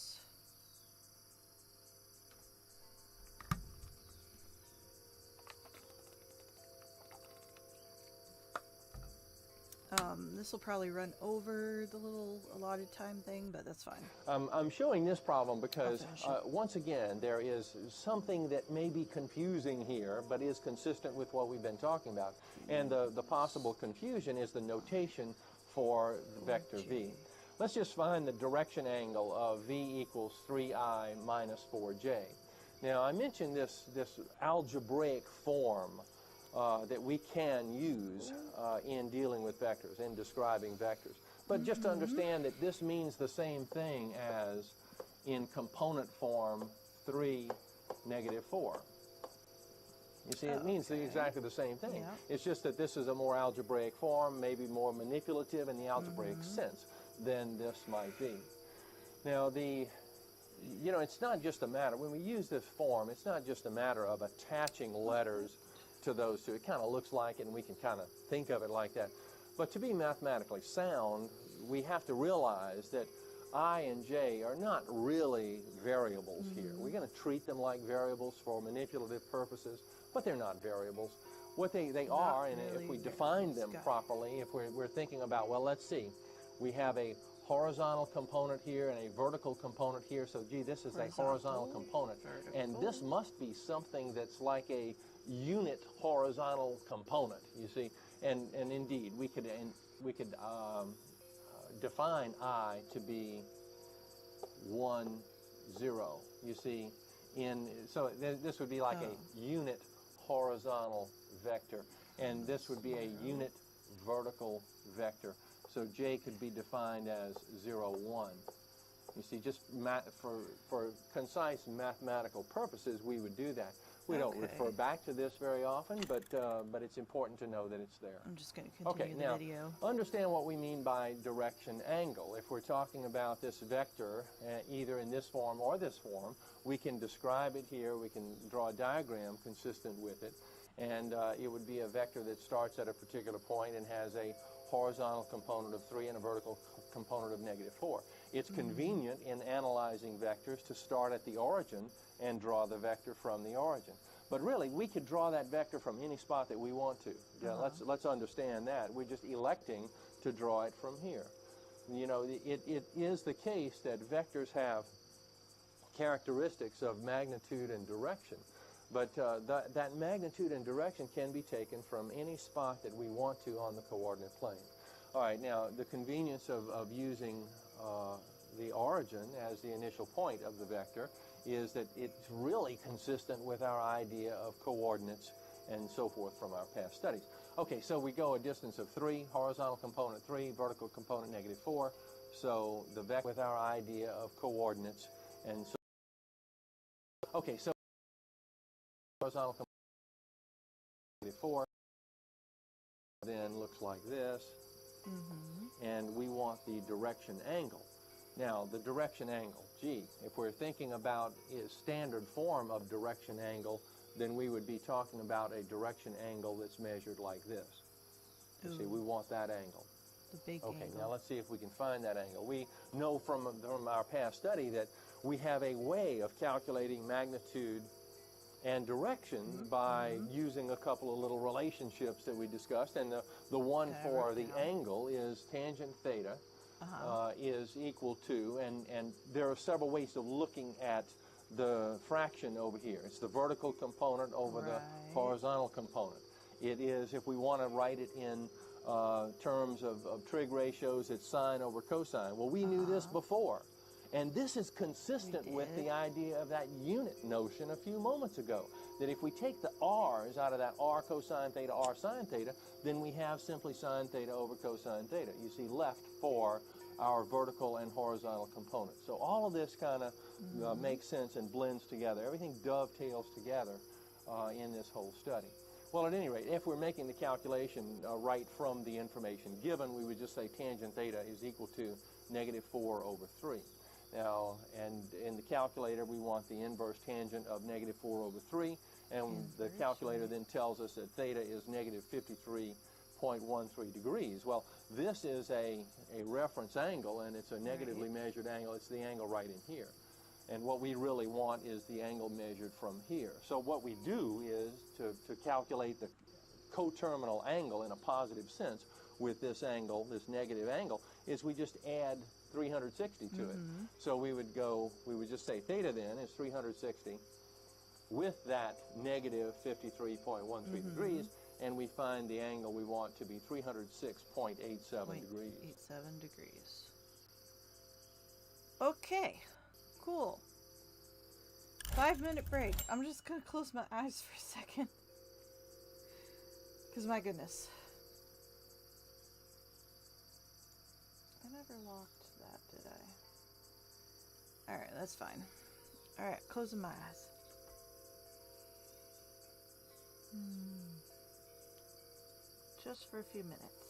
This will probably run over the little allotted time thing, but that's fine. I'm showing this problem because, I'll once again, there is something that may be confusing here, but is consistent with what we've been talking about. And the possible confusion is the notation for vector v. Let's just find the direction angle of v equals 3i minus 4j. Now, I mentioned this algebraic form that we can use in dealing with vectors, in describing vectors. But just to understand that this means the same thing as in component form 3, negative 4. You see, it means exactly the same thing. Yeah. It's just that this is a more algebraic form, maybe more manipulative in the algebraic sense than this might be. Now, it's not just a matter, when we use this form, it's not just a matter of attaching letters to those two. It kind of looks like it, and we can kind of think of it like that. But to be mathematically sound, we have to realize that I and j are not really variables here. We're going to treat them like variables for manipulative purposes, but they're not variables. What they are, and really if we define them properly, if we're thinking about, well, let's see, we have a horizontal component here and a vertical component here, so gee, this is a horizontal component. And this must be something that's like a unit horizontal component, you see. And indeed, we could define I to be 1, 0, you see. So this would be like a unit horizontal vector, and this would be a unit vertical vector. So j could be defined as 0, 1. You see, just for concise mathematical purposes, we would do that. We don't refer back to this very often, but it's important to know that it's there. I'm just going to continue the video. Understand what we mean by direction angle. If we're talking about this vector, either in this form or this form, we can describe it here. We can draw a diagram consistent with it, and it would be a vector that starts at a particular point and has a horizontal component of 3 and a vertical component of negative 4. It's convenient in analyzing vectors to start at the origin and draw the vector from the origin. But really, we could draw that vector from any spot that we want to. Yeah, let's understand that. We're just electing to draw it from here. You know, it is the case that vectors have characteristics of magnitude and direction. But that magnitude and direction can be taken from any spot that we want to on the coordinate plane. All right, now the convenience of using the origin as the initial point of the vector is that it's really consistent with our idea of coordinates and so forth from our past studies. Okay, so we go a distance of 3, horizontal component 3, vertical component negative 4. So the vector with our idea of coordinates. And so, okay, so horizontal component 4 then looks like this. And we want the direction angle. Now, the direction angle, gee, if we're thinking about a standard form of direction angle, then we would be talking about a direction angle that's measured like this. You see, we want that angle. The big Okay, angle. now let's see if we can find that angle. We know from our past study that we have a way of calculating magnitude and direction by using a couple of little relationships that we discussed. And the one for the angle is tangent theta is equal to, and there are several ways of looking at the fraction over here. It's the vertical component over the horizontal component. It is, if we want to write it in terms of trig ratios, it's sine over cosine. Well, we knew this before. And this is consistent with the idea of that unit notion a few moments ago, that if we take the r's out of that r cosine theta, r sine theta, then we have simply sine theta over cosine theta. You see, left for our vertical and horizontal components. So all of this kind of makes sense and blends together. Everything dovetails together in this whole study. Well, at any rate, if we're making the calculation right from the information given, we would just say tangent theta is equal to -4 over 3. Now, and in the calculator, we want the inverse tangent of -4 over 3, and the calculator then tells us that theta is -53.13 degrees. Well, this is a reference angle, and it's a negatively measured angle. It's the angle right in here. And what we really want is the angle measured from here. So what we do is to calculate the coterminal angle in a positive sense with this angle, this negative angle, is we just add 360 to it. So we would just say theta then is 360 with that -53.13 degrees, and we find the angle we want to be 306.87 degrees. 87 degrees. Okay, cool. 5-minute break. I'm just gonna close my eyes for a second. Because my goodness. I never locked that, did I? Alright, that's fine. Alright, closing my eyes. Just for a few minutes.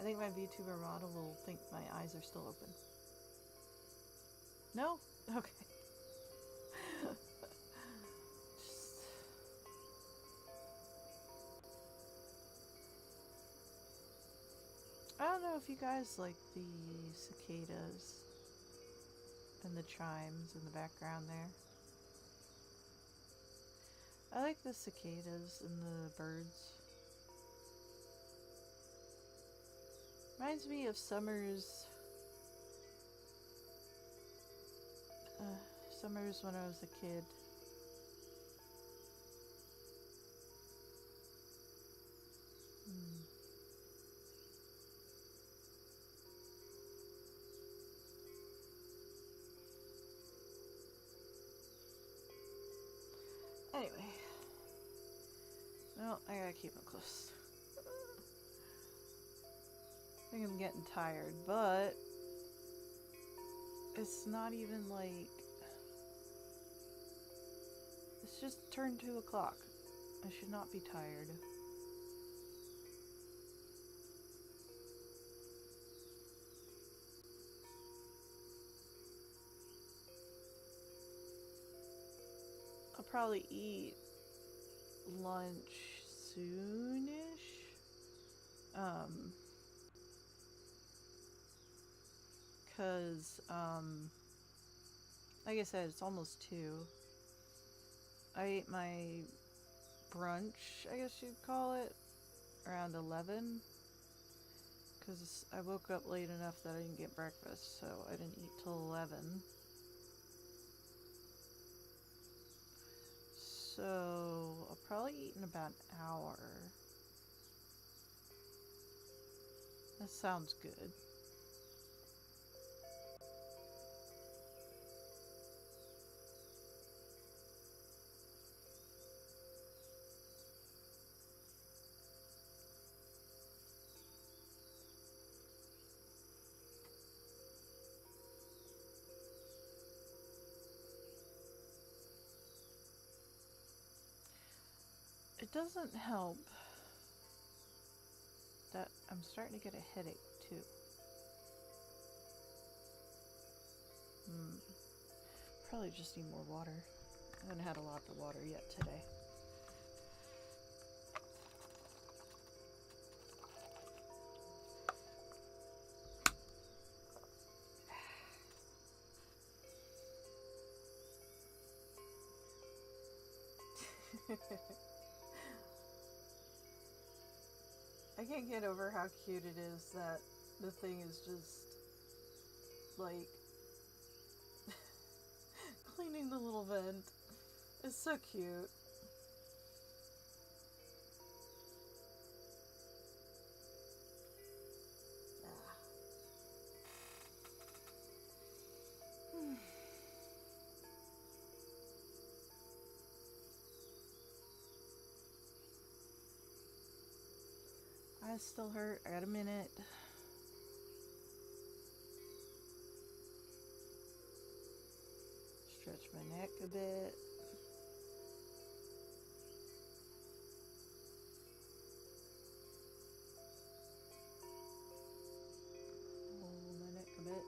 I think my VTuber model will think my eyes are still open. No? Okay. I don't know if you guys like the cicadas and the chimes in the background there. I like the cicadas and the birds. Reminds me of summers when I was a kid. Anyway. Well, I gotta keep them close. I think I'm getting tired, but it's not even like... It's just turned 2 o'clock. I should not be tired. I'll probably eat lunch soonish. Cause, like I said, it's almost 2. I ate my brunch, I guess you'd call it, around 11. Cause I woke up late enough that I didn't get breakfast, so I didn't eat till 11. So, I'll probably eat in about an hour. That sounds good. doesn't help that I'm starting to get a headache too. Probably just need more water. I haven't had a lot of water yet today. I can't get over how cute it is that the thing is just like cleaning the little vent. It's so cute. I still hurt. I got a minute. Stretch my neck a bit. Hold my neck a bit.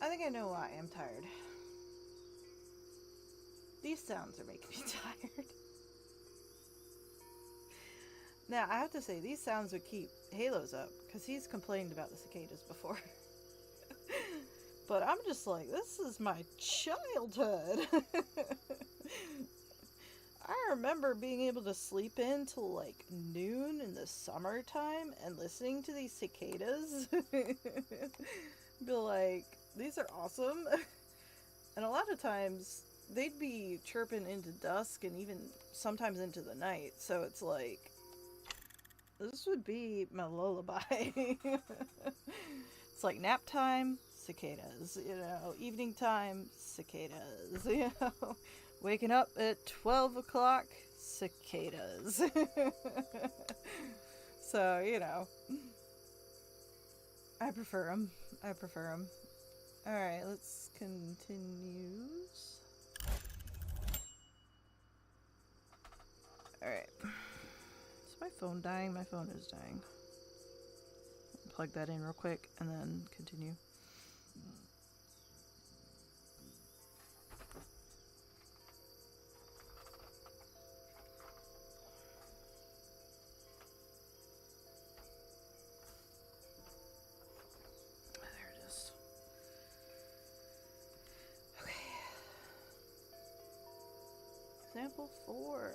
I think I know why I'm tired. These sounds are making me tired. Now, I have to say, these sounds would keep Halos up, because he's complained about the cicadas before. But I'm just like, this is my childhood. I remember being able to sleep in till like noon in the summertime and listening to these cicadas. Be like, these are awesome. And a lot of times they'd be chirping into dusk and even sometimes into the night. So it's like, this would be my lullaby. It's like nap time, cicadas, you know, evening time, cicadas, you know, waking up at 12 o'clock, cicadas. So, you know, I prefer them. I prefer them. Alright, let's continue. Alright. Is my phone dying? My phone is dying. Plug that in real quick and then continue. There it is. Okay. Example 4.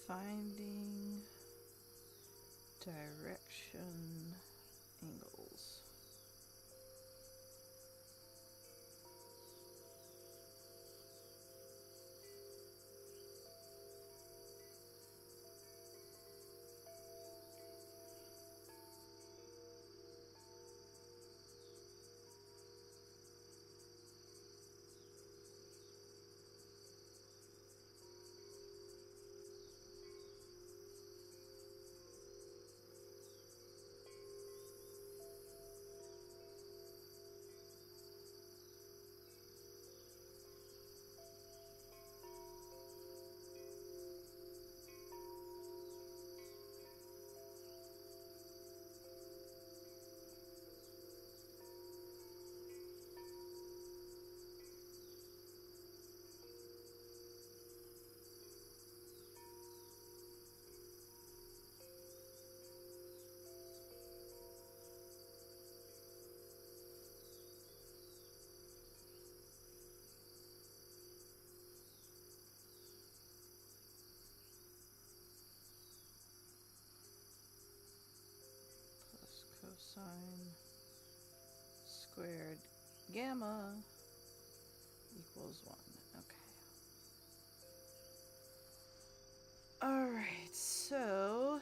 Finding direction angles. Cosine squared gamma equals 1. Okay. Alright, so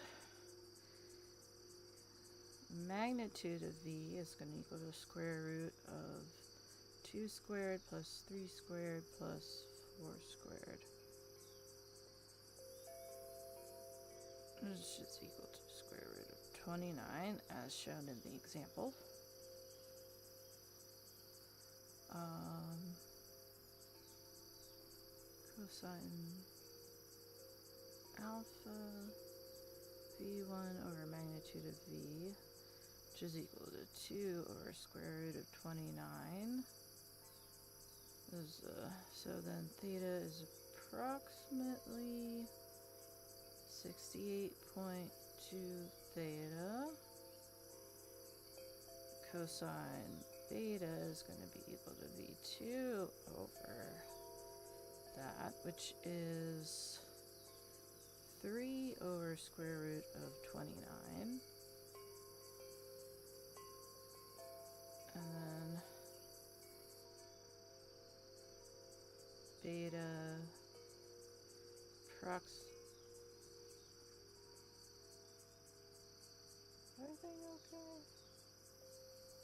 magnitude of V is going to equal the square root of 2 squared plus 3 squared plus 4 squared. Which is equal to the square root of 29, as shown in the example. Cosine alpha v1 over magnitude of v, which is equal to 2 over square root of 29. So then theta is approximately 68.2 theta. Cosine beta is going to be equal to v2 over that, which is 3 over square root of 29. And then beta everything okay?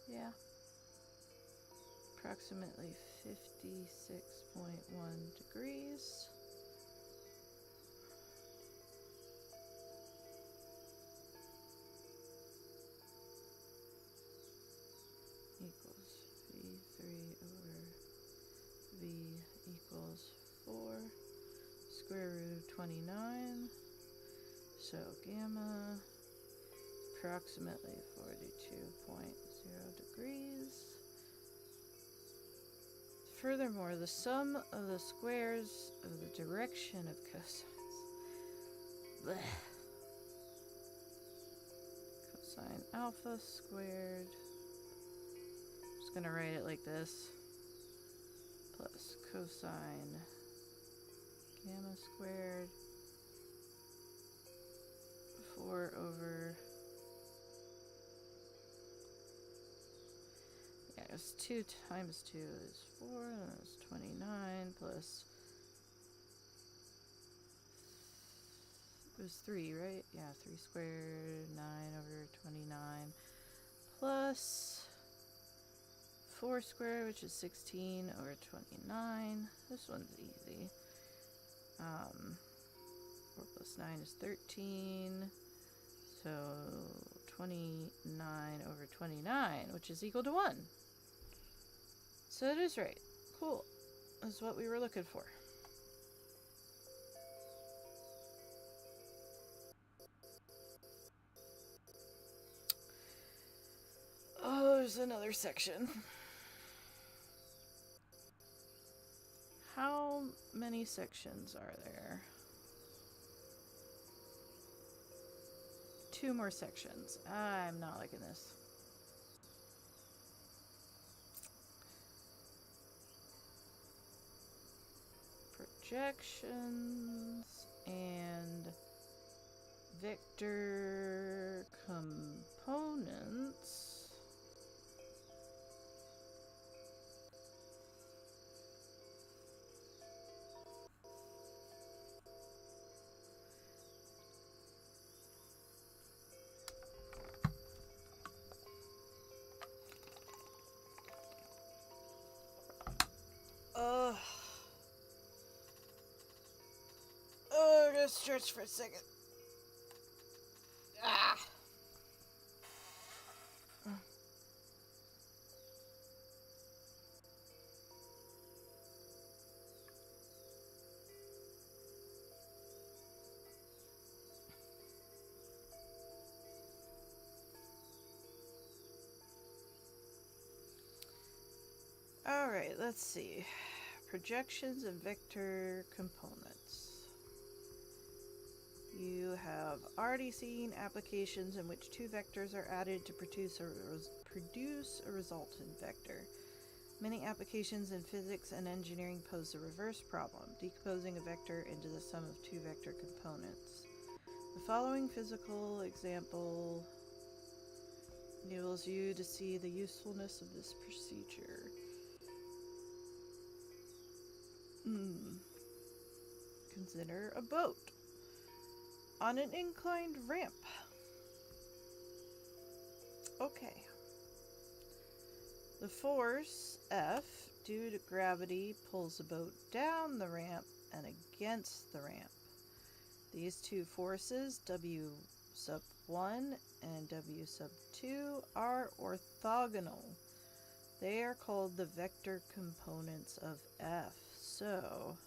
Yeah. Approximately 56.1 degrees. Equals v3 over v equals 4 square root of 29. So gamma approximately 42.0 degrees. Furthermore, the sum of the squares of the direction of cosines. Blech. Cosine alpha squared. I'm just going to write it like this. Plus cosine gamma squared. 4 over... Yeah, it's 2 times 2 is 4, and it's 29 plus... It was 3, right? Yeah, 3 squared, 9 over 29, plus 4 squared, which is 16 over 29. This one's easy. 4 plus 9 is 13, so 29 over 29, which is equal to 1. So it is right. Cool. That's what we were looking for. Oh, there's another section. How many sections are there? 2 more sections. I'm not liking this. Projections and vector components. I'm gonna stretch for a second. Ah. Alright, let's see. Projections and vector components. You have already seen applications in which 2 vectors are added to produce a resultant vector. Many applications in physics and engineering pose the reverse problem, decomposing a vector into the sum of 2 vector components. The following physical example enables you to see the usefulness of this procedure. Consider a boat on an inclined ramp. Okay. The force, F, due to gravity, pulls the boat down the ramp and against the ramp. These two forces, W sub 1 and W sub 2, are orthogonal. They are called the vector components of F. So,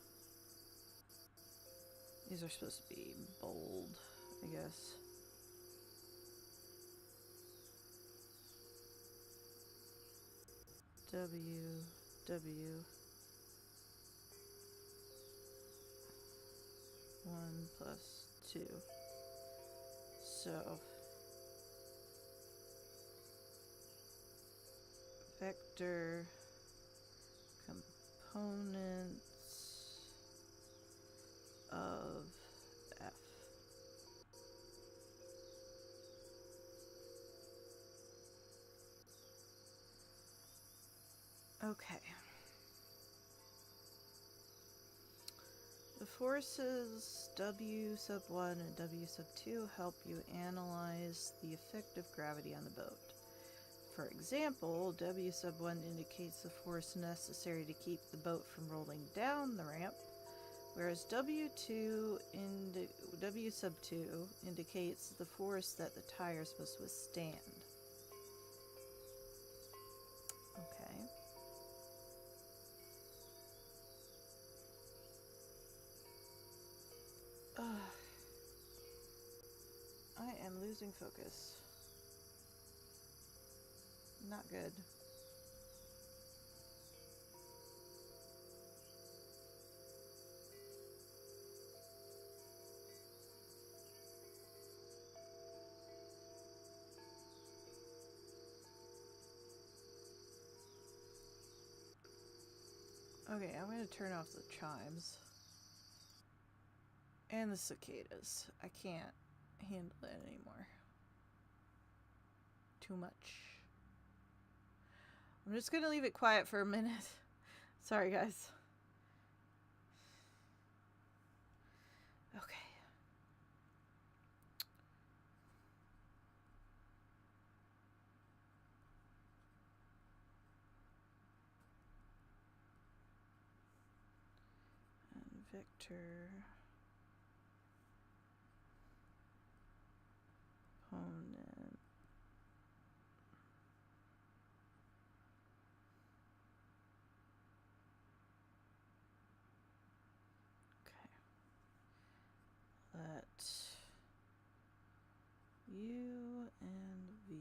these are supposed to be bold, I guess. W 1 plus 2. So, vector components of F. Okay. The forces W sub 1 and W sub 2 help you analyze the effect of gravity on the boat. For example, W sub 1 indicates the force necessary to keep the boat from rolling down the ramp, whereas W sub 2 indicates the force that the tires must withstand. Okay. I am losing focus. Not good. Okay, I'm going to turn off the chimes. And the cicadas. I can't handle it anymore. Too much. I'm just going to leave it quiet for a minute. Sorry, guys. Okay. And vector component. Okay. Let U and V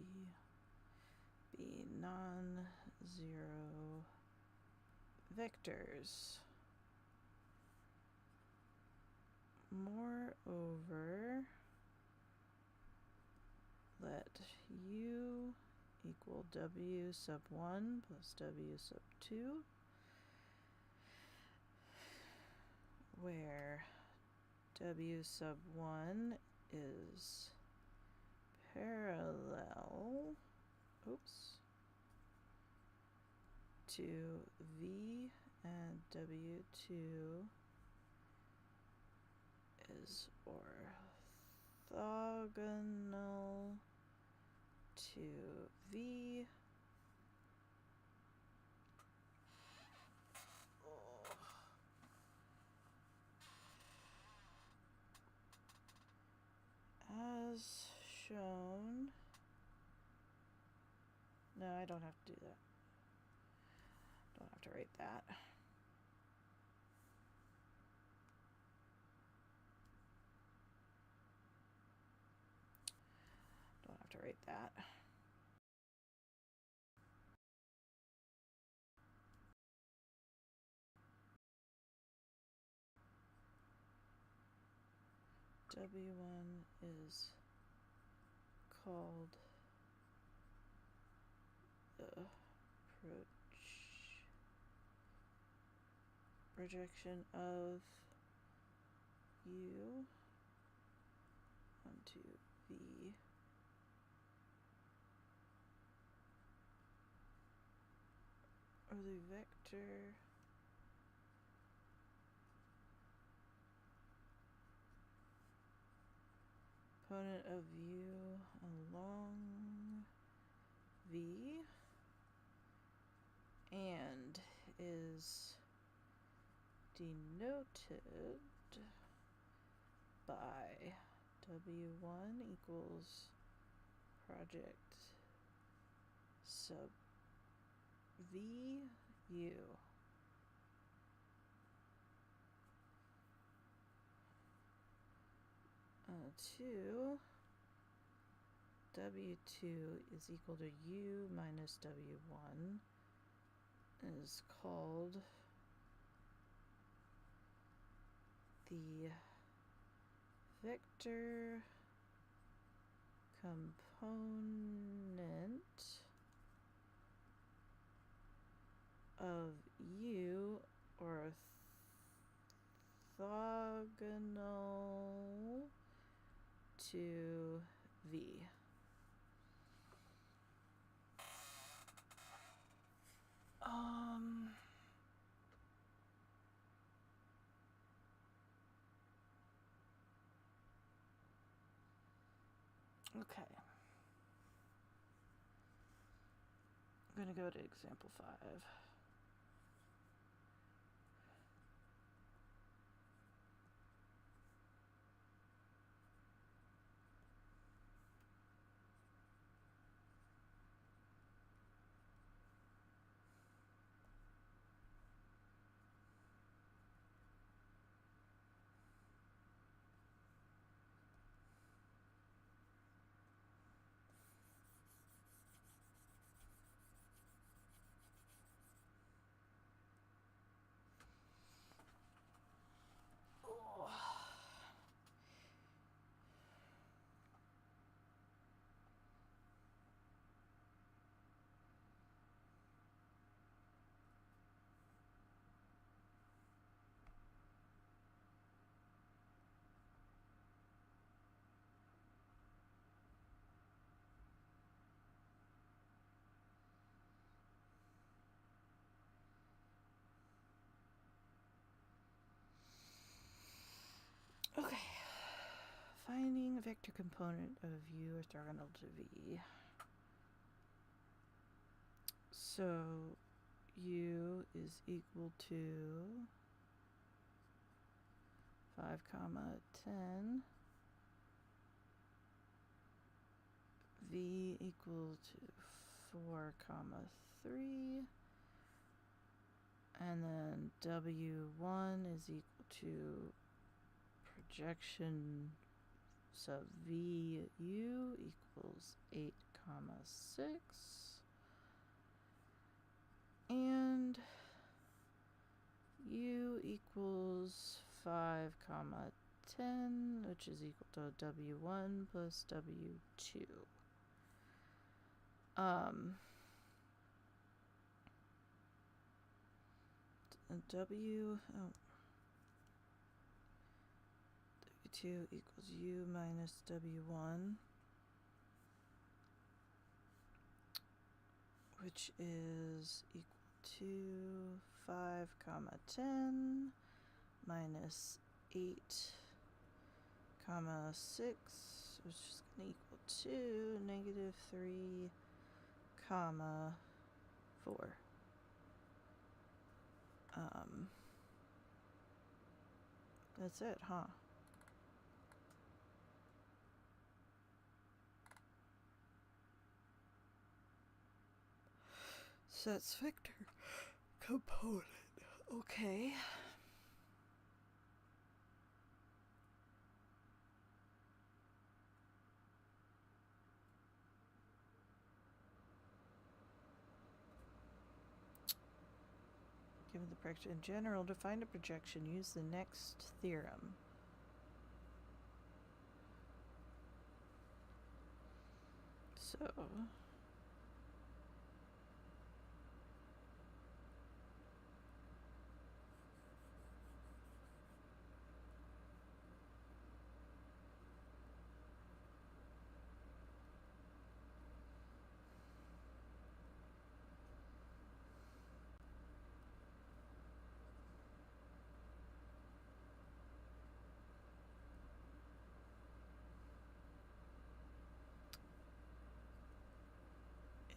be non-zero vectors. Moreover, let U equal W sub 1 plus W sub 2, where W sub 1 is parallel, to V, and W2 is orthogonal to V. As shown. No, I don't have to do that. Don't have to write that. Don't have to write that. W1 is called the projection of U onto V, or the vector component of U along V is denoted by W1 equals project sub VU. 2 W2 is equal to U minus W1 is called the vector component of U orthogonal to V. Okay. I'm going to go to example 5. Okay. Finding a vector component of U orthogonal to V. So U is equal to 5 comma 10. V equal to 4 comma 3. And then W1 is equal to projection sub VU equals 8 comma 6. And U equals 5 comma 10, which is equal to W1 plus W2. W2 equals U minus W1, which is equal to 5 comma 10 minus 8 comma 6, which is going to equal to negative 3 comma 4. That's it, huh? So that's vector component. Okay. Given the projection in general, to find a projection, use the next theorem. So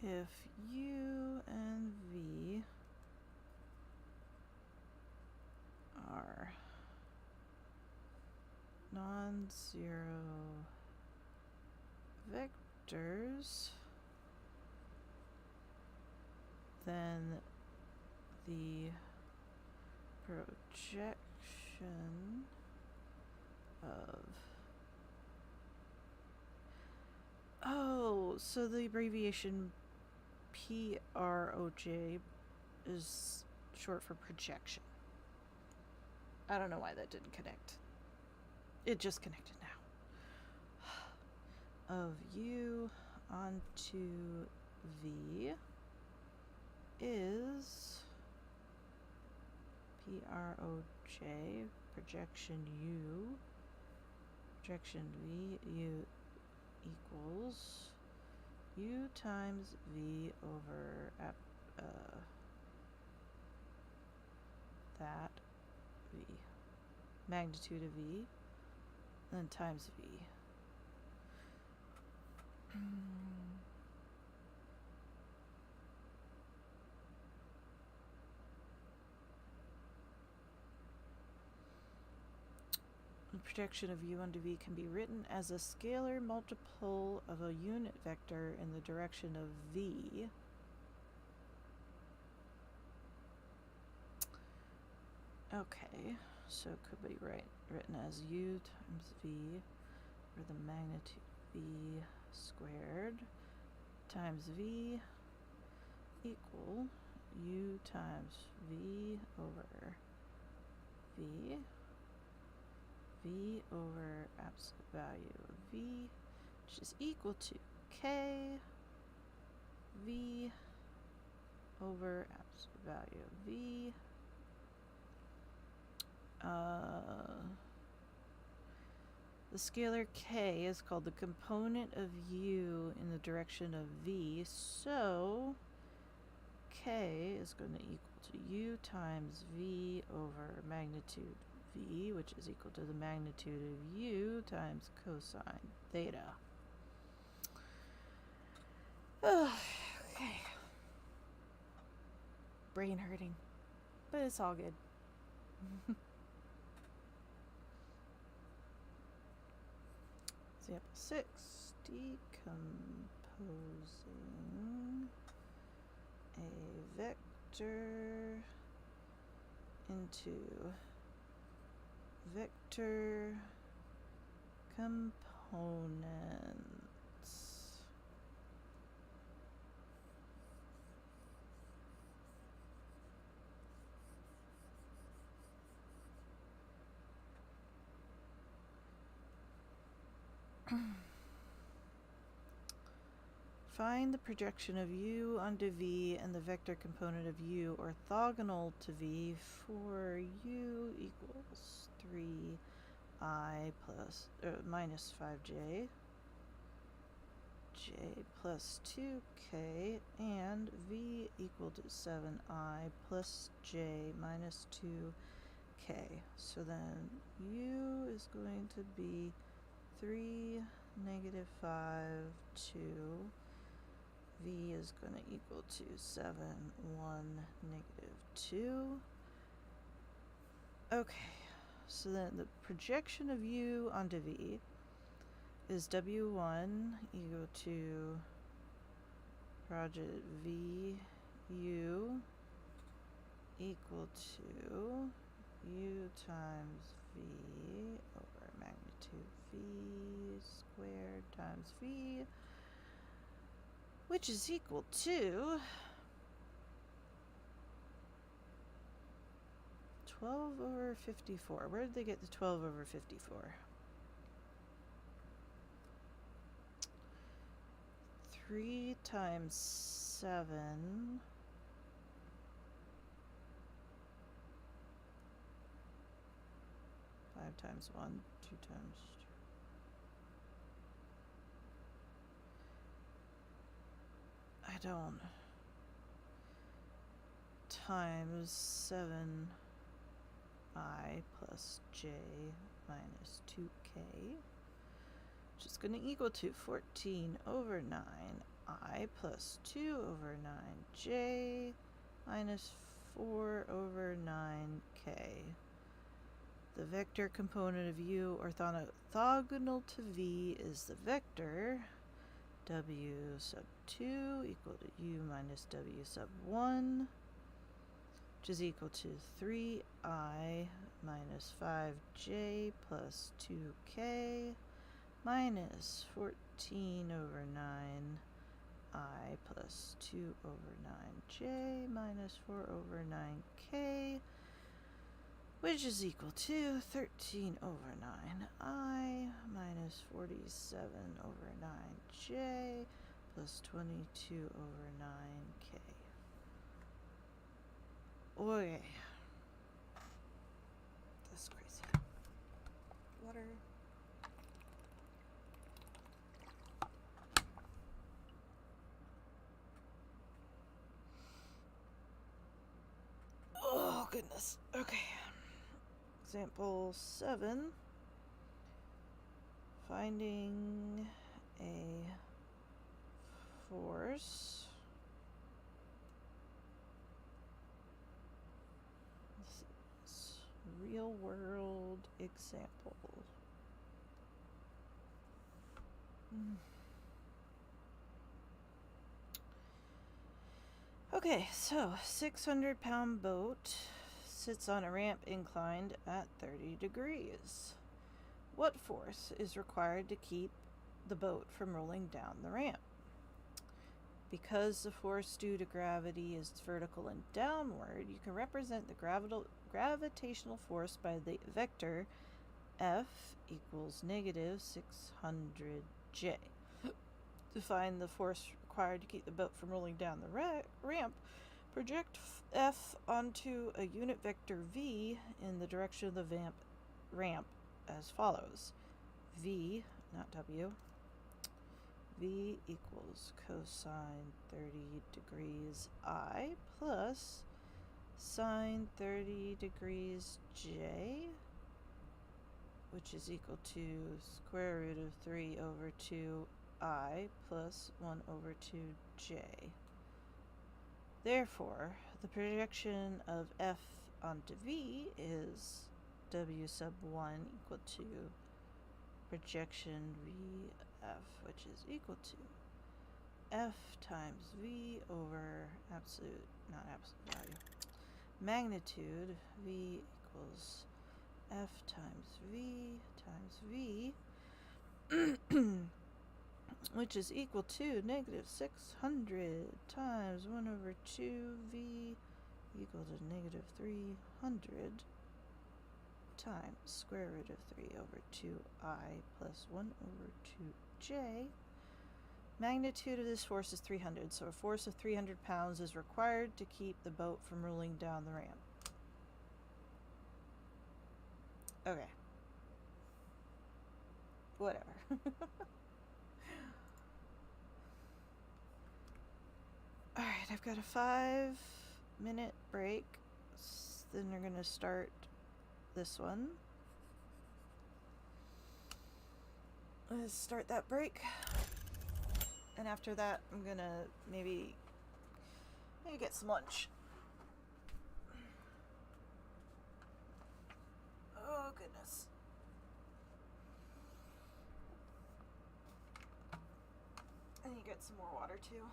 if U and V then the projection of... Oh, so the abbreviation PROJ is short for projection. I don't know why that didn't connect. It just connected now. Of U onto V is PROJ, projection U, projection V, U equals U times V over that V, magnitude of V, and then times V. The projection of U onto V can be written as a scalar multiple of a unit vector in the direction of V. Okay, so it could be written as U times V, or the magnitude V squared times V equal U times V over V, V over absolute value of V, which is equal to K V over absolute value of V. The scalar K is called the component of U in the direction of V, so K is going to equal to U times V over magnitude V, which is equal to the magnitude of U times cosine theta. Okay. Brain hurting, but it's all good. Example 6, decomposing a vector into vector components. Find the projection of U onto V and the vector component of U orthogonal to V for U equals 3I plus minus 5J, J plus 2K, and V equal to 7I plus J minus 2K. So then U is going to be 3, negative 5, 2. V is going to equal to 7, 1, negative 2. Okay, so then the projection of U onto V is W1 equal to project V U equal to U times V over magnitude V squared times V, which is equal to 12 over 54. Where did they get the 12 over 54? 3 times 7 5 times 1, 2 times 2. I don't. Times 7I plus J minus 2K, which is going to equal to 14 over 9I plus 2 over 9J minus 4 over 9K. The vector component of U orthogonal to V is the vector W sub 2 equal to u minus w sub 1, which is equal to 3I minus 5j plus 2k minus 14 over 9I plus 2 over 9j minus 4 over 9k, which is equal to 13 over 9I minus 47 over 9j plus 22 over 9k. Okay. That's crazy. Water. Oh, goodness. Okay. Example 7. Finding a force. This is real world example. Okay, so 600-pound boat sits on a ramp inclined at 30 degrees. What force is required to keep the boat from rolling down the ramp? Because the force due to gravity is vertical and downward, you can represent the gravitational force by the vector F equals negative 600J. To find the force required to keep the boat from rolling down the ramp, project F onto a unit vector V in the direction of the ramp as follows. V, not W, V equals cosine 30 degrees I plus sine 30 degrees J, which is equal to square root of 3 over 2I plus 1 over 2J. Therefore, the projection of F onto V is W sub 1 equal to projection VF, which is equal to F times V over absolute, not absolute value, magnitude V equals F times V, which is equal to negative 600 times 1 over 2V equal to negative 300 times square root of 3 over 2I plus 1 over 2J. Magnitude of this force is 300, so a force of 300 pounds is required to keep the boat from rolling down the ramp. Okay. Whatever. Alright, I've got a 5-minute break. Then we're going to start this one. Let's start that break. And after that, I'm going to maybe get some lunch. Oh, goodness. I need to get some more water, too.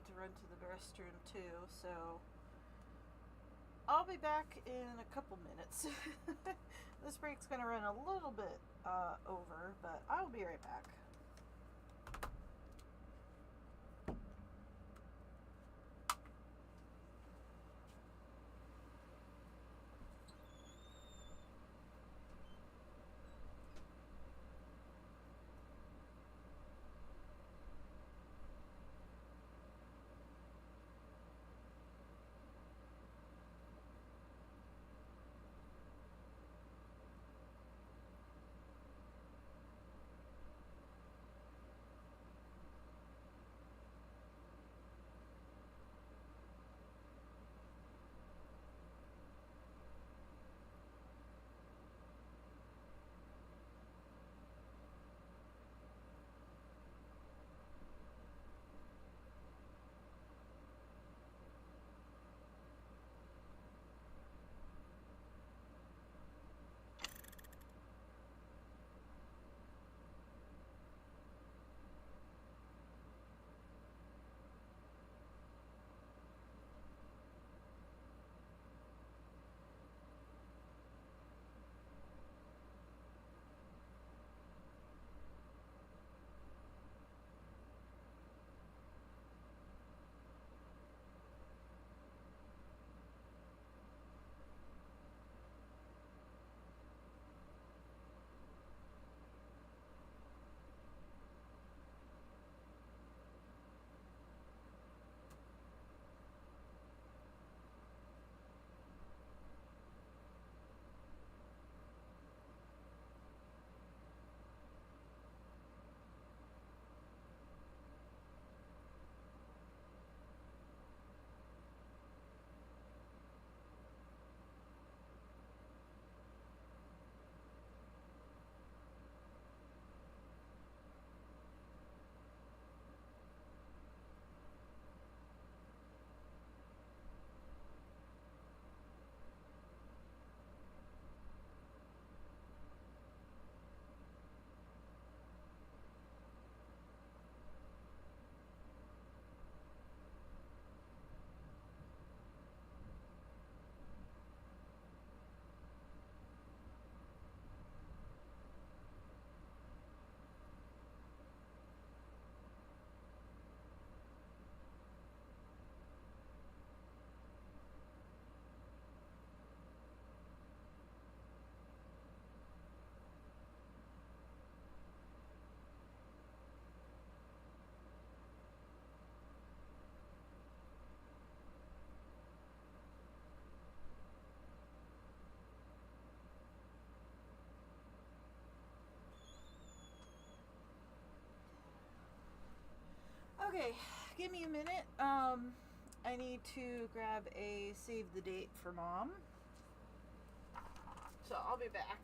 to run to the restroom too, so I'll be back in a couple minutes. This break's gonna run a little bit over, but I'll be right back. Okay, give me a minute. I need to grab a save the date for Mom. So I'll be back.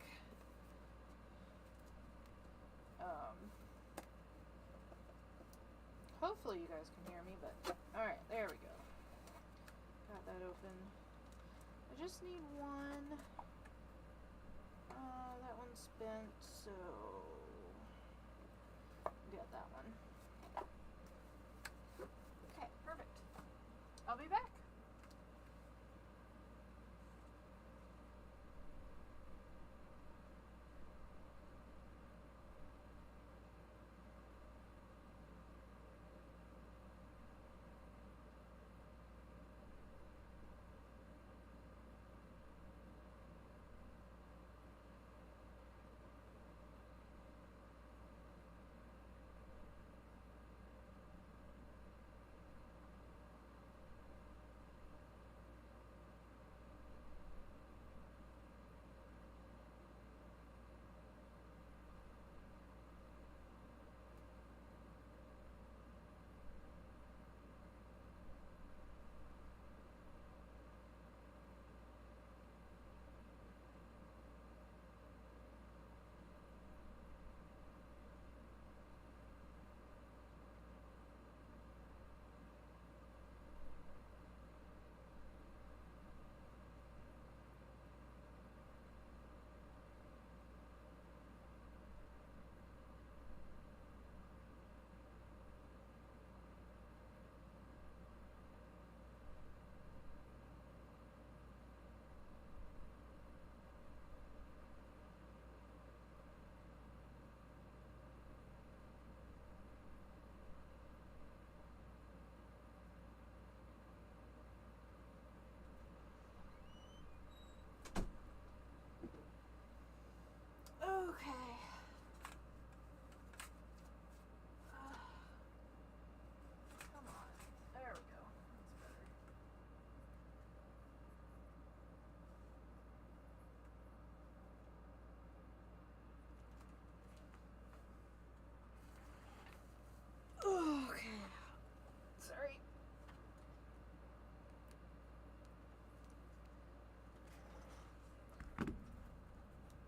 Hopefully you guys can hear me, but alright, there we go. Got that open. I just need one. That one's spent, so get that one. Okay, perfect. I'll be back.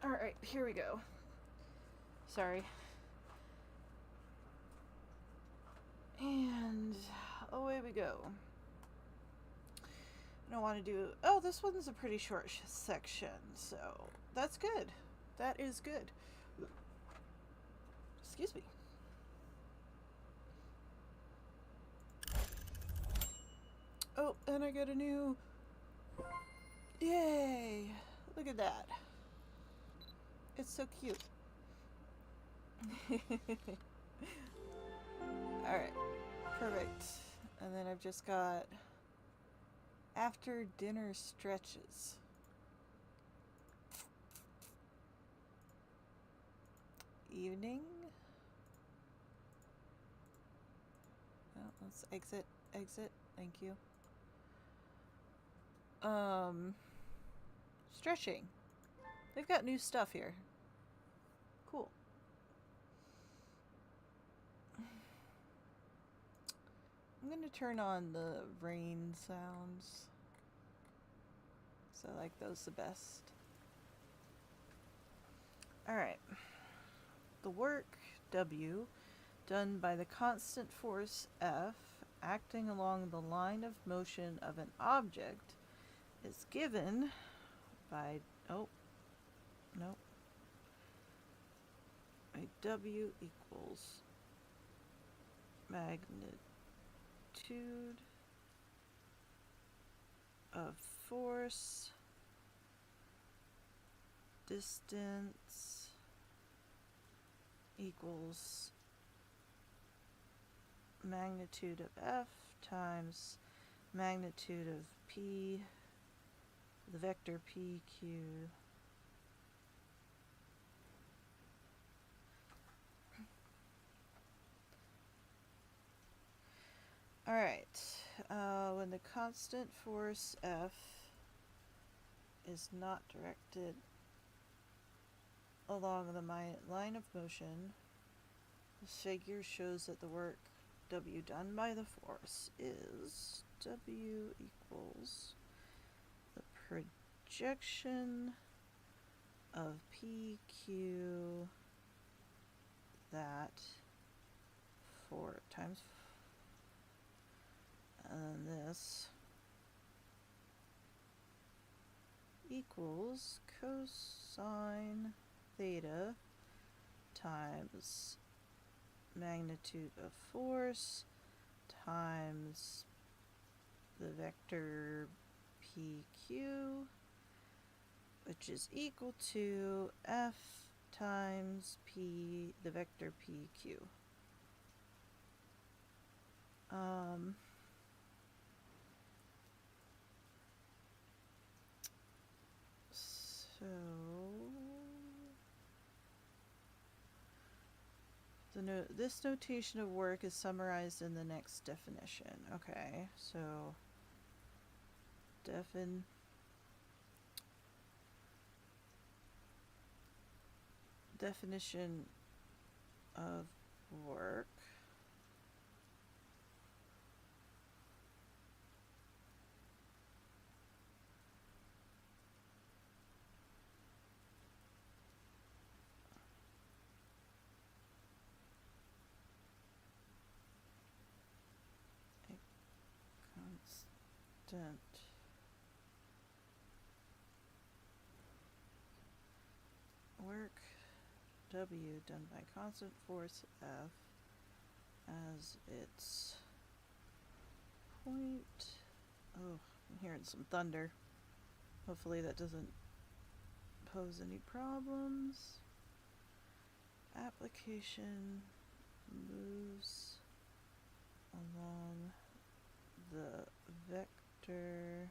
Alright, here we go. Sorry. And away we go. I don't want to do... Oh, this one's a pretty short section, so that's good. That is good. Excuse me. Oh, and I got a new... Yay! Look at that. It's so cute. Alright. Perfect. And then I've just got after dinner stretches. Evening. Oh, let's exit. Exit. Thank you. Stretching. They've got new stuff here. Cool. I'm gonna turn on the rain sounds. So I like those the best. Alright. The work, W, done by the constant force F, acting along the line of motion of an object, is given by, oh, nope, by W equals magnitude of force, distance equals magnitude of F times magnitude of P, the vector PQ. Alright, when the constant force F is not directed along the line of motion, this figure shows that the work W done by the force is W equals the projection of PQ that 4 times, and this equals cosine theta times magnitude of force times the vector PQ, which is equal to F times P, the vector PQ. So this notation of work is summarized in the next definition. Okay, so definition of work. Constant work W done by constant force F as its point. Oh, I'm hearing some thunder. Hopefully that doesn't pose any problems. Application moves along the vector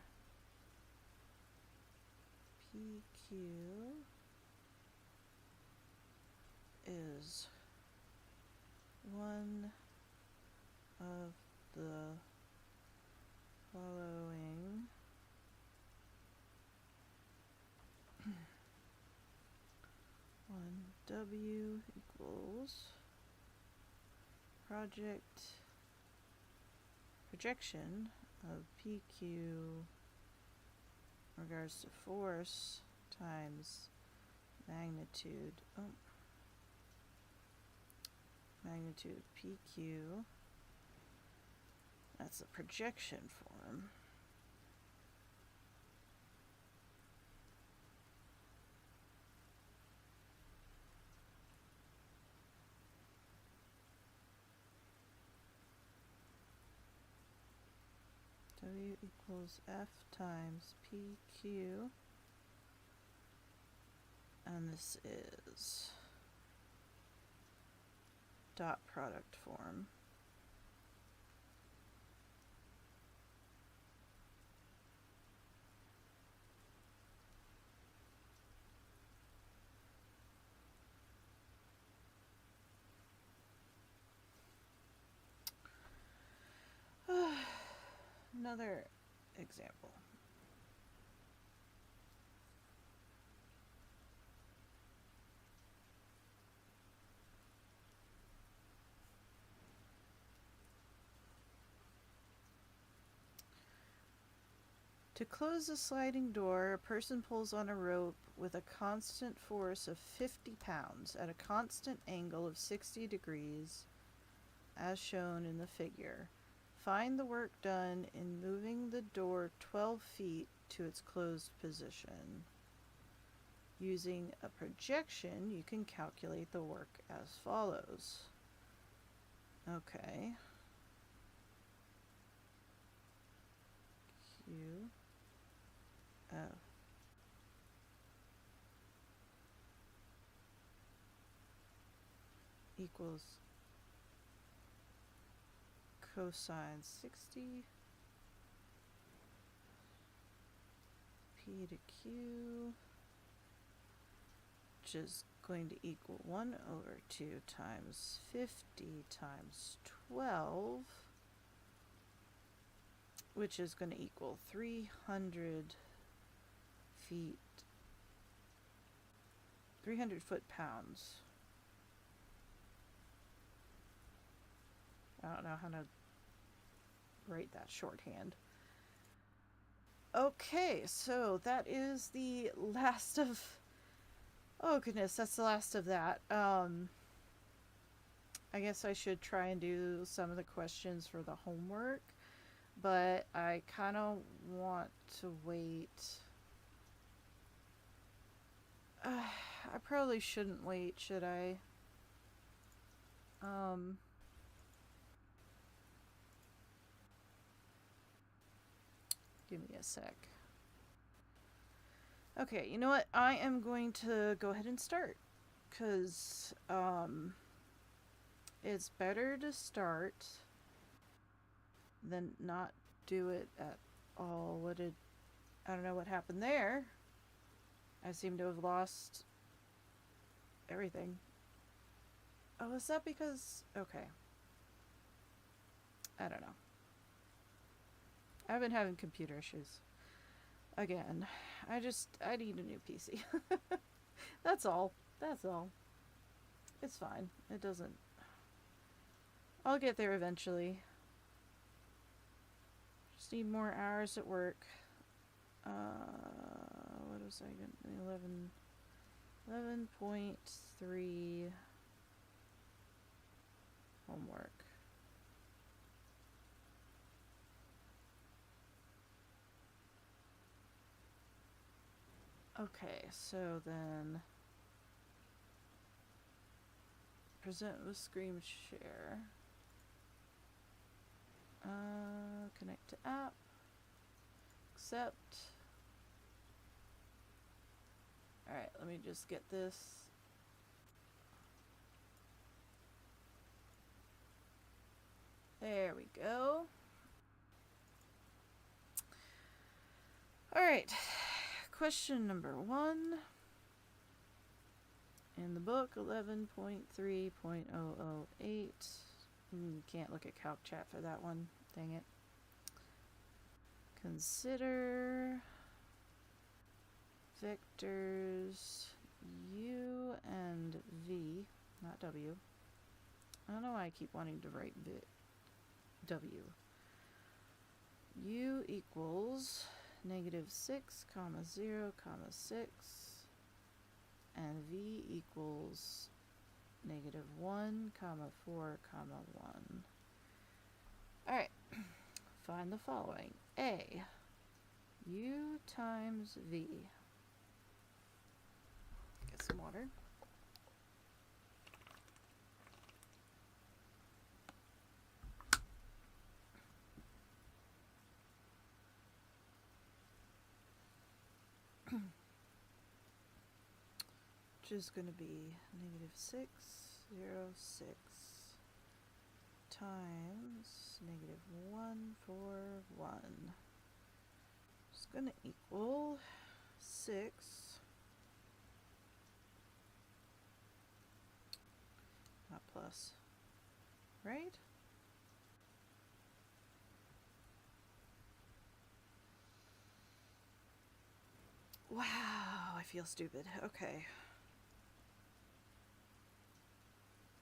PQ is one of the following W equals projection of PQ in regards to force times magnitude, magnitude PQ. That's the projection form. W equals F times PQ. And this is dot product form. Another example. To close a sliding door, a person pulls on a rope with a constant force of 50 pounds at a constant angle of 60 degrees, as shown in the figure. Find the work done in moving the door 12 feet to its closed position. Using a projection, you can calculate the work as follows. Okay. Q F equals cosine 60 P to Q, which is going to equal 1 over 2 times 50 times 12, which is going to equal 300 foot-pounds. I don't know how to write that shorthand. Okay, so that is the last of... Oh goodness, that's the last of that. I guess I should try and do some of the questions for the homework, but I kind of want to wait. I probably shouldn't wait, should I? Give me a sec. Okay, you know what? I am going to go ahead and start, because it's better to start than not do it at all. I don't know what happened there. I seem to have lost everything. Oh, is that because... Okay. I don't know. I've been having computer issues. Again. I need a new PC. That's all. That's all. It's fine. It doesn't... I'll get there eventually. Just need more hours at work. What was I gonna... 11.3 homework. Okay, so then present with screen share. Connect to app. Accept. Alright, let me just get this. There we go. Alright, question number 1. In the book 11.3.008. Can't look at Calc Chat for that one. Dang it. Consider vectors u and v, not w. I don't know why I keep wanting to write w. U equals -6, 0, 6. and v equals -1, 4, 1. Alright, find the following. A, u times v. Get some water. Which is going to be -6, 0, 6 times -1, 4, 1. It's going to equal 6, not plus, right? Wow, I feel stupid. Okay.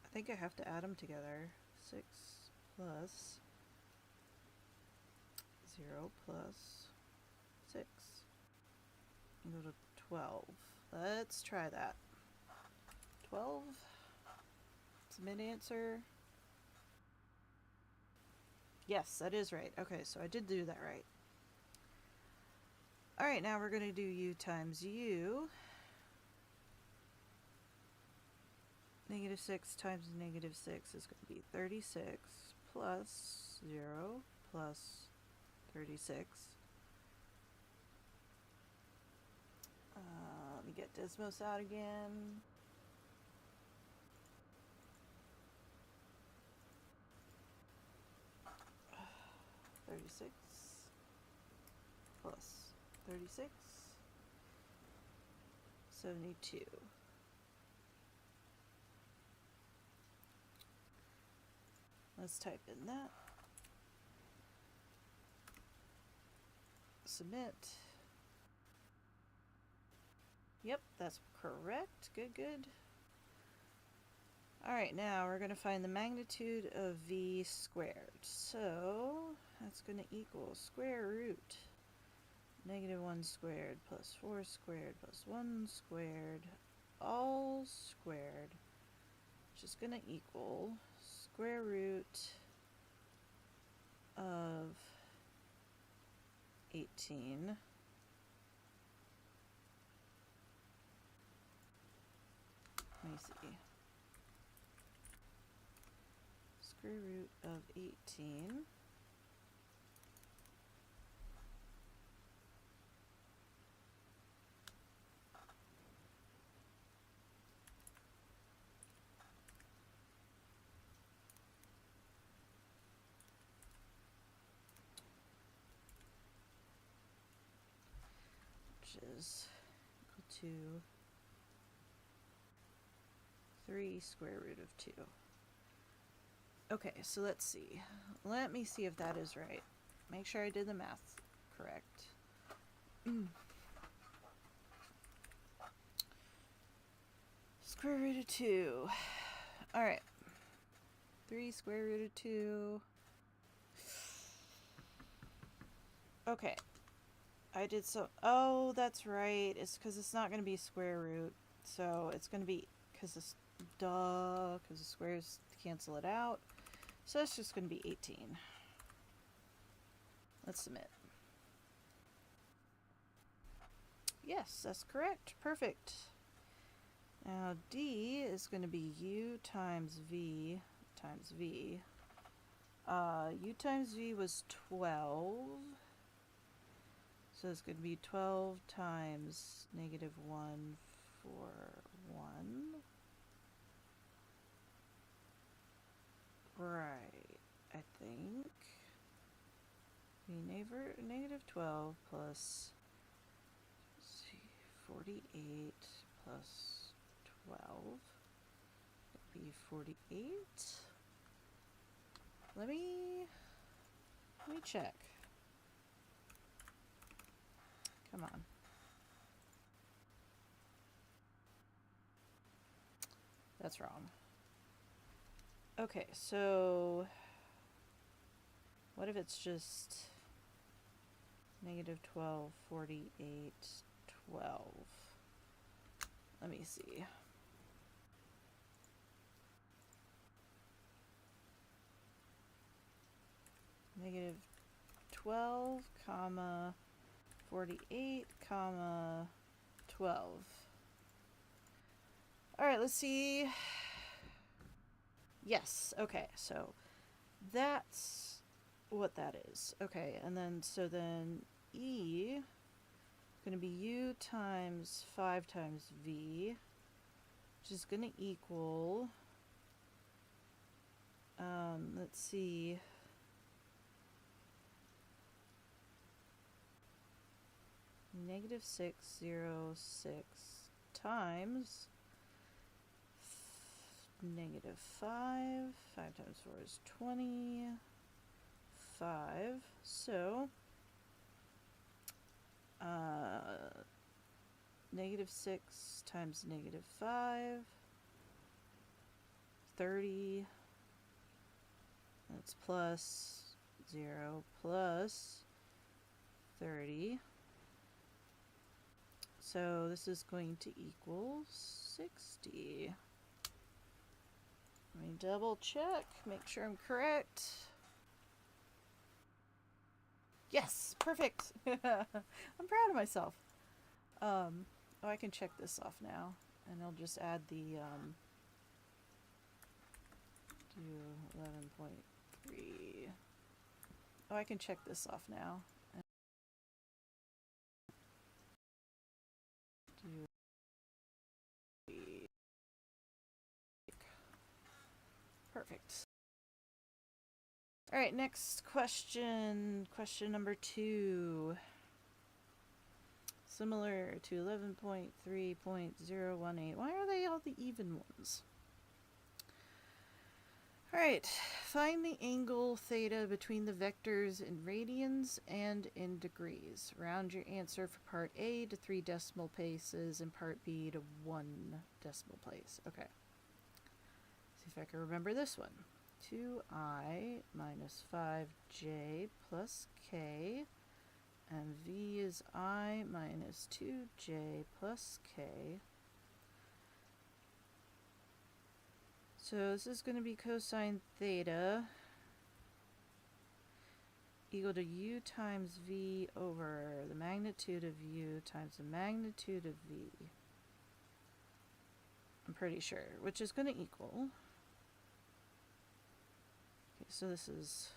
I think I have to add them together. 6 plus 0 plus 6. And go to 12. Let's try that. 12. It's a mid-answer. Yes, that is right. Okay, so I did do that right. Alright, now we're going to do u times u. -6 times -6 is going to be 36 plus 0 plus 36. Let me get Desmos out again. $36 plus 36, 72. Let's type in that. Submit. Yep, that's correct. Good, good. Alright, now we're going to find the magnitude of v squared. So, that's going to equal square root -1 squared plus 4 squared plus 1 squared, all squared, which is going to equal square root of 18 let me see, square root of 18 is equal to 3 square root of 2. Okay, so let's see. Let me see if that is right. Make sure I did the math correct. Square root of 2. Alright. 3 square root of 2. Okay. I did so. Oh, that's right. It's because it's not going to be square root. So it's going to be, because the squares cancel it out. So it's just going to be 18. Let's submit. Yes, that's correct. Perfect. Now D is going to be U times V times V. U times V was 12. So it's going to be 12 times -1 for 1. Right, I think. Be -12 plus, let's see, 48 plus 12 would be 48. Let me check. Come on. That's wrong. Okay, so what if it's just -12, 48, 12? let me see. Negative 12, comma, 48, comma, 12. Alright, let's see. Yes, okay, so that's what that is. Okay, and then, so then E going to be U times 5 times V, which is going to equal, let's see, negative 606 times negative 5. 5 times 4 is 25. So, negative 6 times negative 5, 30. That's plus 0 plus 30. So this is going to equal 60. Let me double check, make sure I'm correct. Yes, perfect. I'm proud of myself. Oh, I can check this off now, and I'll just add the do 11.3. Oh, I can check this off now. Do perfect. All right, next question. Question number 2. Similar to 11.3.018. Why are they all the even ones? Alright, find the angle theta between the vectors in radians and in degrees. Round your answer for part A to 3 decimal places and part B to 1 decimal place. Okay. See if I can remember this one. 2I minus 5j plus k, and v is I minus 2j plus k. So this is going to be cosine theta equal to u times v over the magnitude of u times the magnitude of v. I'm pretty sure, which is going to equal. Okay, so this is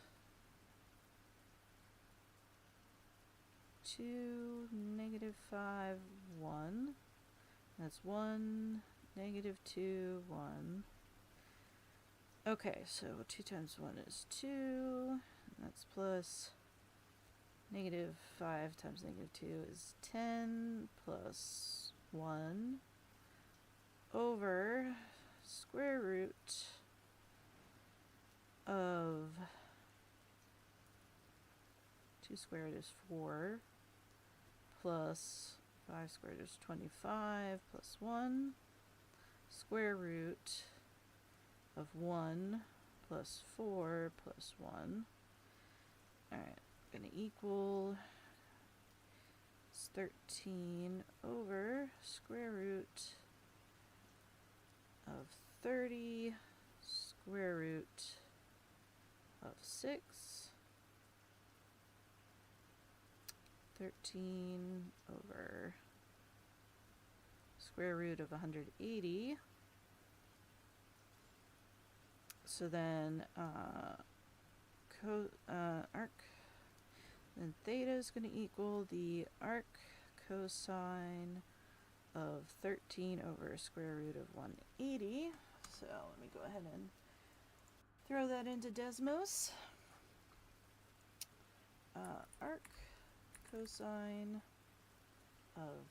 2, negative 5, 1. That's 1, negative 2, 1. Okay, so 2 times 1 is 2. And that's plus negative 5 times negative 2 is 10 plus 1 over square root of 2 squared is 4 plus 5 squared is 25 plus 1 square root of 1 plus 4 plus 1. Alright, going to equal 13 over square root of 30 square root of 6. 13 over square root of 180. So then arc, then theta is going to equal the arc cosine of 13 over square root of 180. So let me go ahead and throw that into Desmos. Arc cosine of,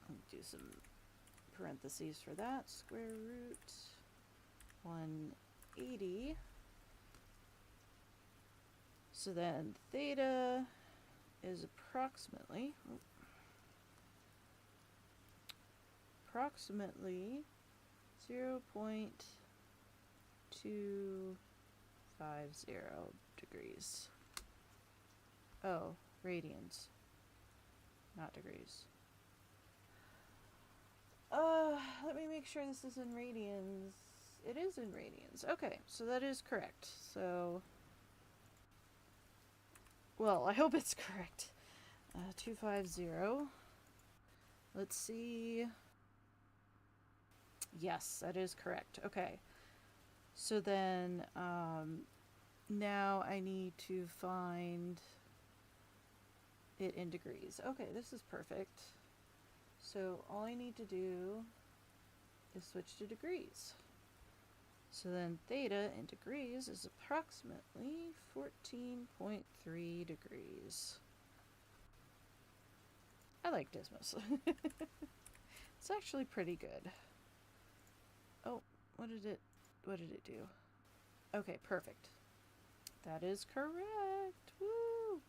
I'll do some parentheses for that, square root 180. So then theta is approximately 0.250 degrees. Oh, radians, not degrees. Let me make sure this is in radians. It is in radians. Okay, so that is correct. So, well, I hope it's correct. 250. Let's see. Yes, that is correct. Okay. So then, now I need to find it in degrees. Okay, this is perfect. So all I need to do is switch to degrees. So then theta in degrees is approximately 14.3 degrees. I like Desmos. It's actually pretty good. Oh, what did it do? Okay, perfect. That is correct. Woo!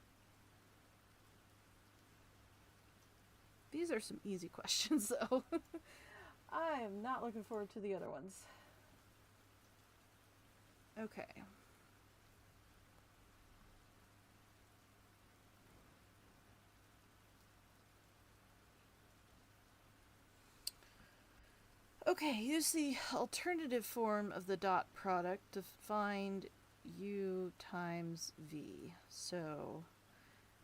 These are some easy questions, though. I am not looking forward to the other ones. Okay. Okay, use the alternative form of the dot product to find u times v. So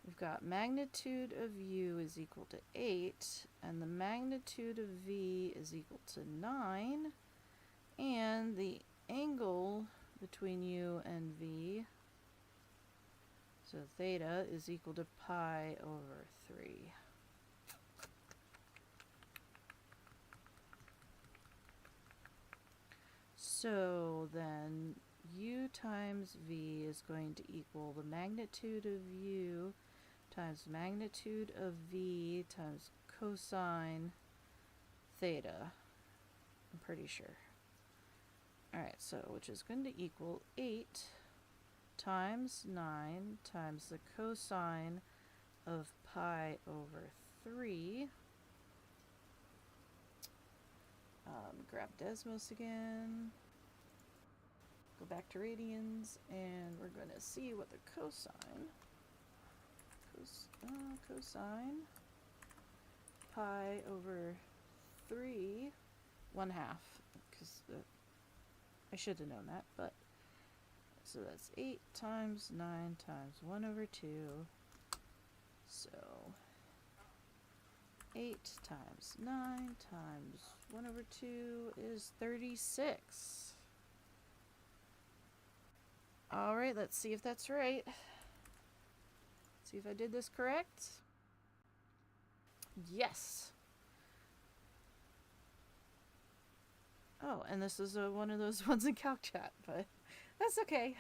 we've got magnitude of u is equal to 8, and the magnitude of v is equal to 9, and the angle between u and v, so theta, is equal to pi over 3. So then u times v is going to equal the magnitude of u times magnitude of v times cosine theta. I'm pretty sure. Alright, so which is going to equal 8 times 9 times the cosine of pi over 3. Grab Desmos again. Go back to radians, and we're going to see what the cosine pi over 3 1/2, because I should have known that, but so that's 8 times 9 times 1 over 2, so 8 times 9 times 1 over 2 is 36. Alright, let's see if that's right. See if I did this correct. Yes. Oh, and this is one of those ones in Calc Chat, but that's okay.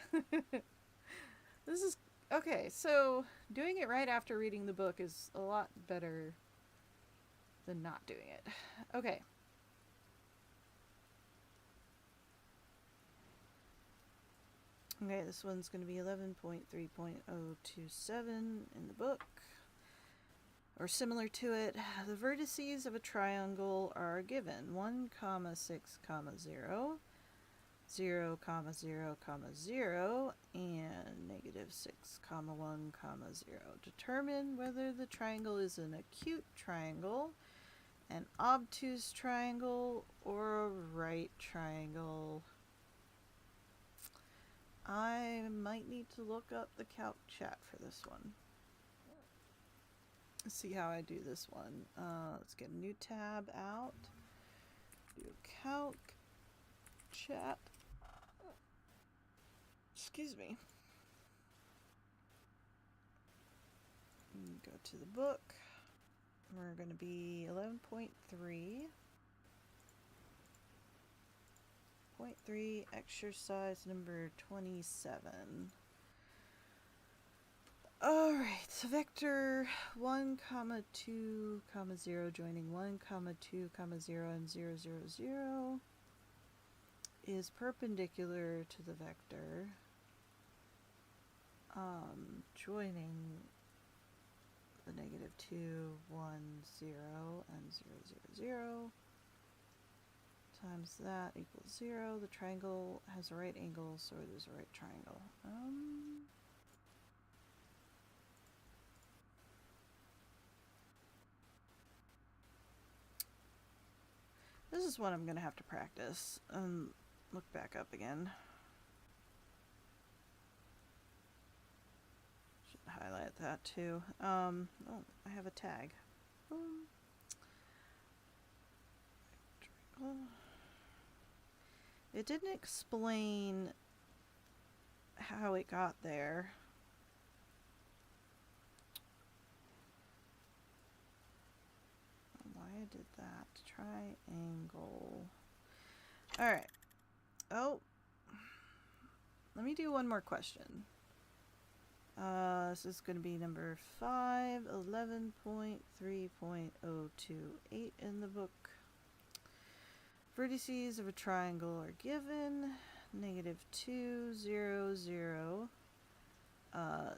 This is okay, so doing it right after reading the book is a lot better than not doing it. Okay. Okay, this one's going to be 11.3.027 in the book, or similar to it. The vertices of a triangle are given 1, 6, 0, 0, 0, 0, and negative 6, 1, 0. Determine whether the triangle is an acute triangle, an obtuse triangle, or a right triangle. I might need to look up the Calc Chat for this one. Let's see how I do this one. Let's get a new tab out. Do Calc Chat. Excuse me. Go to the book. We're going to be 11.3 exercise number 27. Alright, so vector 1, 2, 0 joining 1, 2, 0, and 0, 0, 0 is perpendicular to the vector joining the negative 2, 1, 0, and 0, 0, 0 times that equals 0. The triangle has a right angle, so it is a right triangle. is one I'm going to have to practice and look back up again. Should highlight that too. Oh, I have a tag. It didn't explain how it got there. Why I did that. Triangle. Alright. Oh. Let me do one more question. This is going to be number 5, 11.3.028 in the book. Vertices of a triangle are given. -2, 0, 0,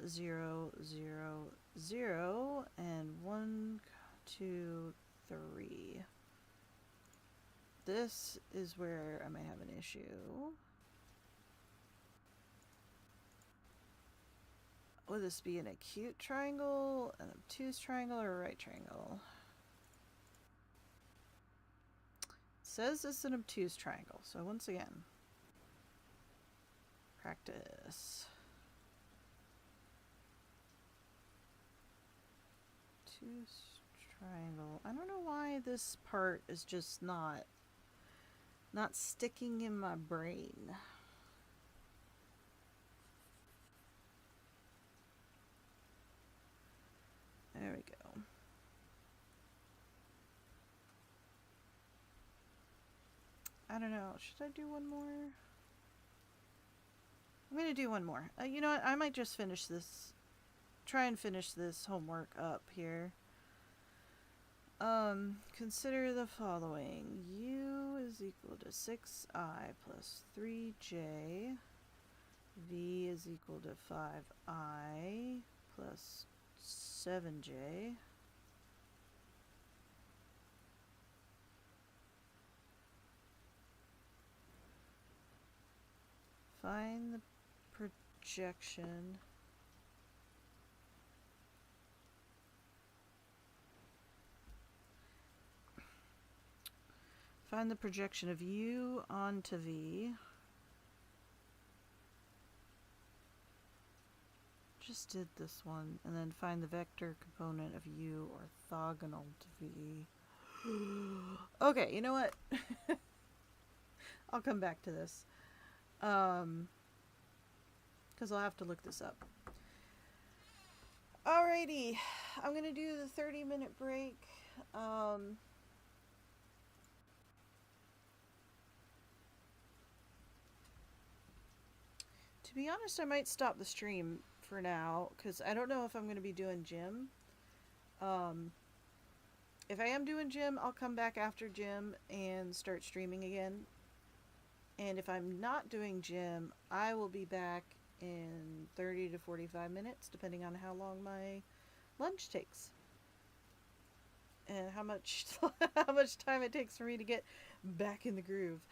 0, 0, 0, and 1, 2, 3. This is where I might have an issue. Would this be an acute triangle, an obtuse triangle, or a right triangle? It says it's an obtuse triangle, so once again, practice. Obtuse triangle. I don't know why this part is just not sticking in my brain. There we go. I don't know. Should I do one more? I'm going to do one more. You know what? I might just finish this. Try and finish this homework up here. Consider the following. U is equal to 6i plus 3j. V is equal to 5i plus 7j. Find the projection of U onto V. Just did this one, and then find the vector component of U orthogonal to V. Okay, you know what? I'll come back to this. Because I'll have to look this up. Alrighty, I'm gonna do the 30-minute break. To be honest, I might stop the stream for now, because I don't know if I'm going to be doing gym. If I am doing gym, I'll come back after gym and start streaming again. And if I'm not doing gym, I will be back in 30 to 45 minutes, depending on how long my lunch takes. And how much time it takes for me to get back in the groove.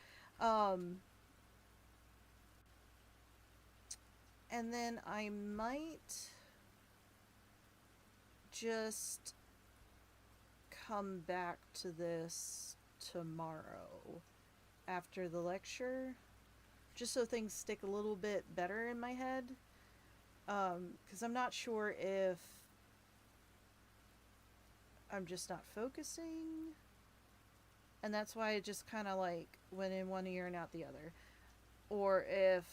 And then I might just come back to this tomorrow after the lecture, just so things stick a little bit better in my head, because I'm not sure if I'm just not focusing, and that's why it just kind of like went in one ear and out the other, or if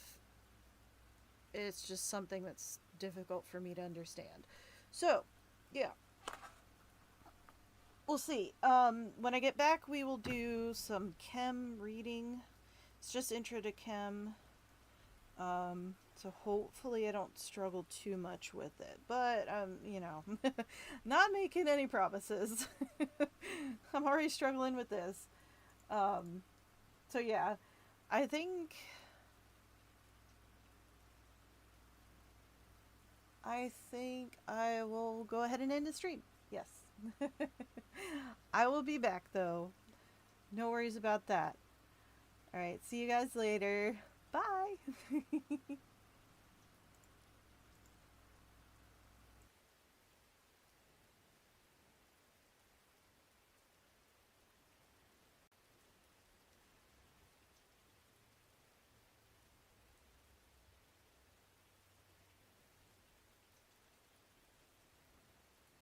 it's just something that's difficult for me to understand. So, yeah. We'll see. When I get back, we will do some chem reading. It's just intro to chem. So hopefully I don't struggle too much with it. But, you know, not making any promises. I'm already struggling with this. So yeah, I think I will go ahead and end the stream. Yes. I will be back though. No worries about that. Alright, see you guys later. Bye.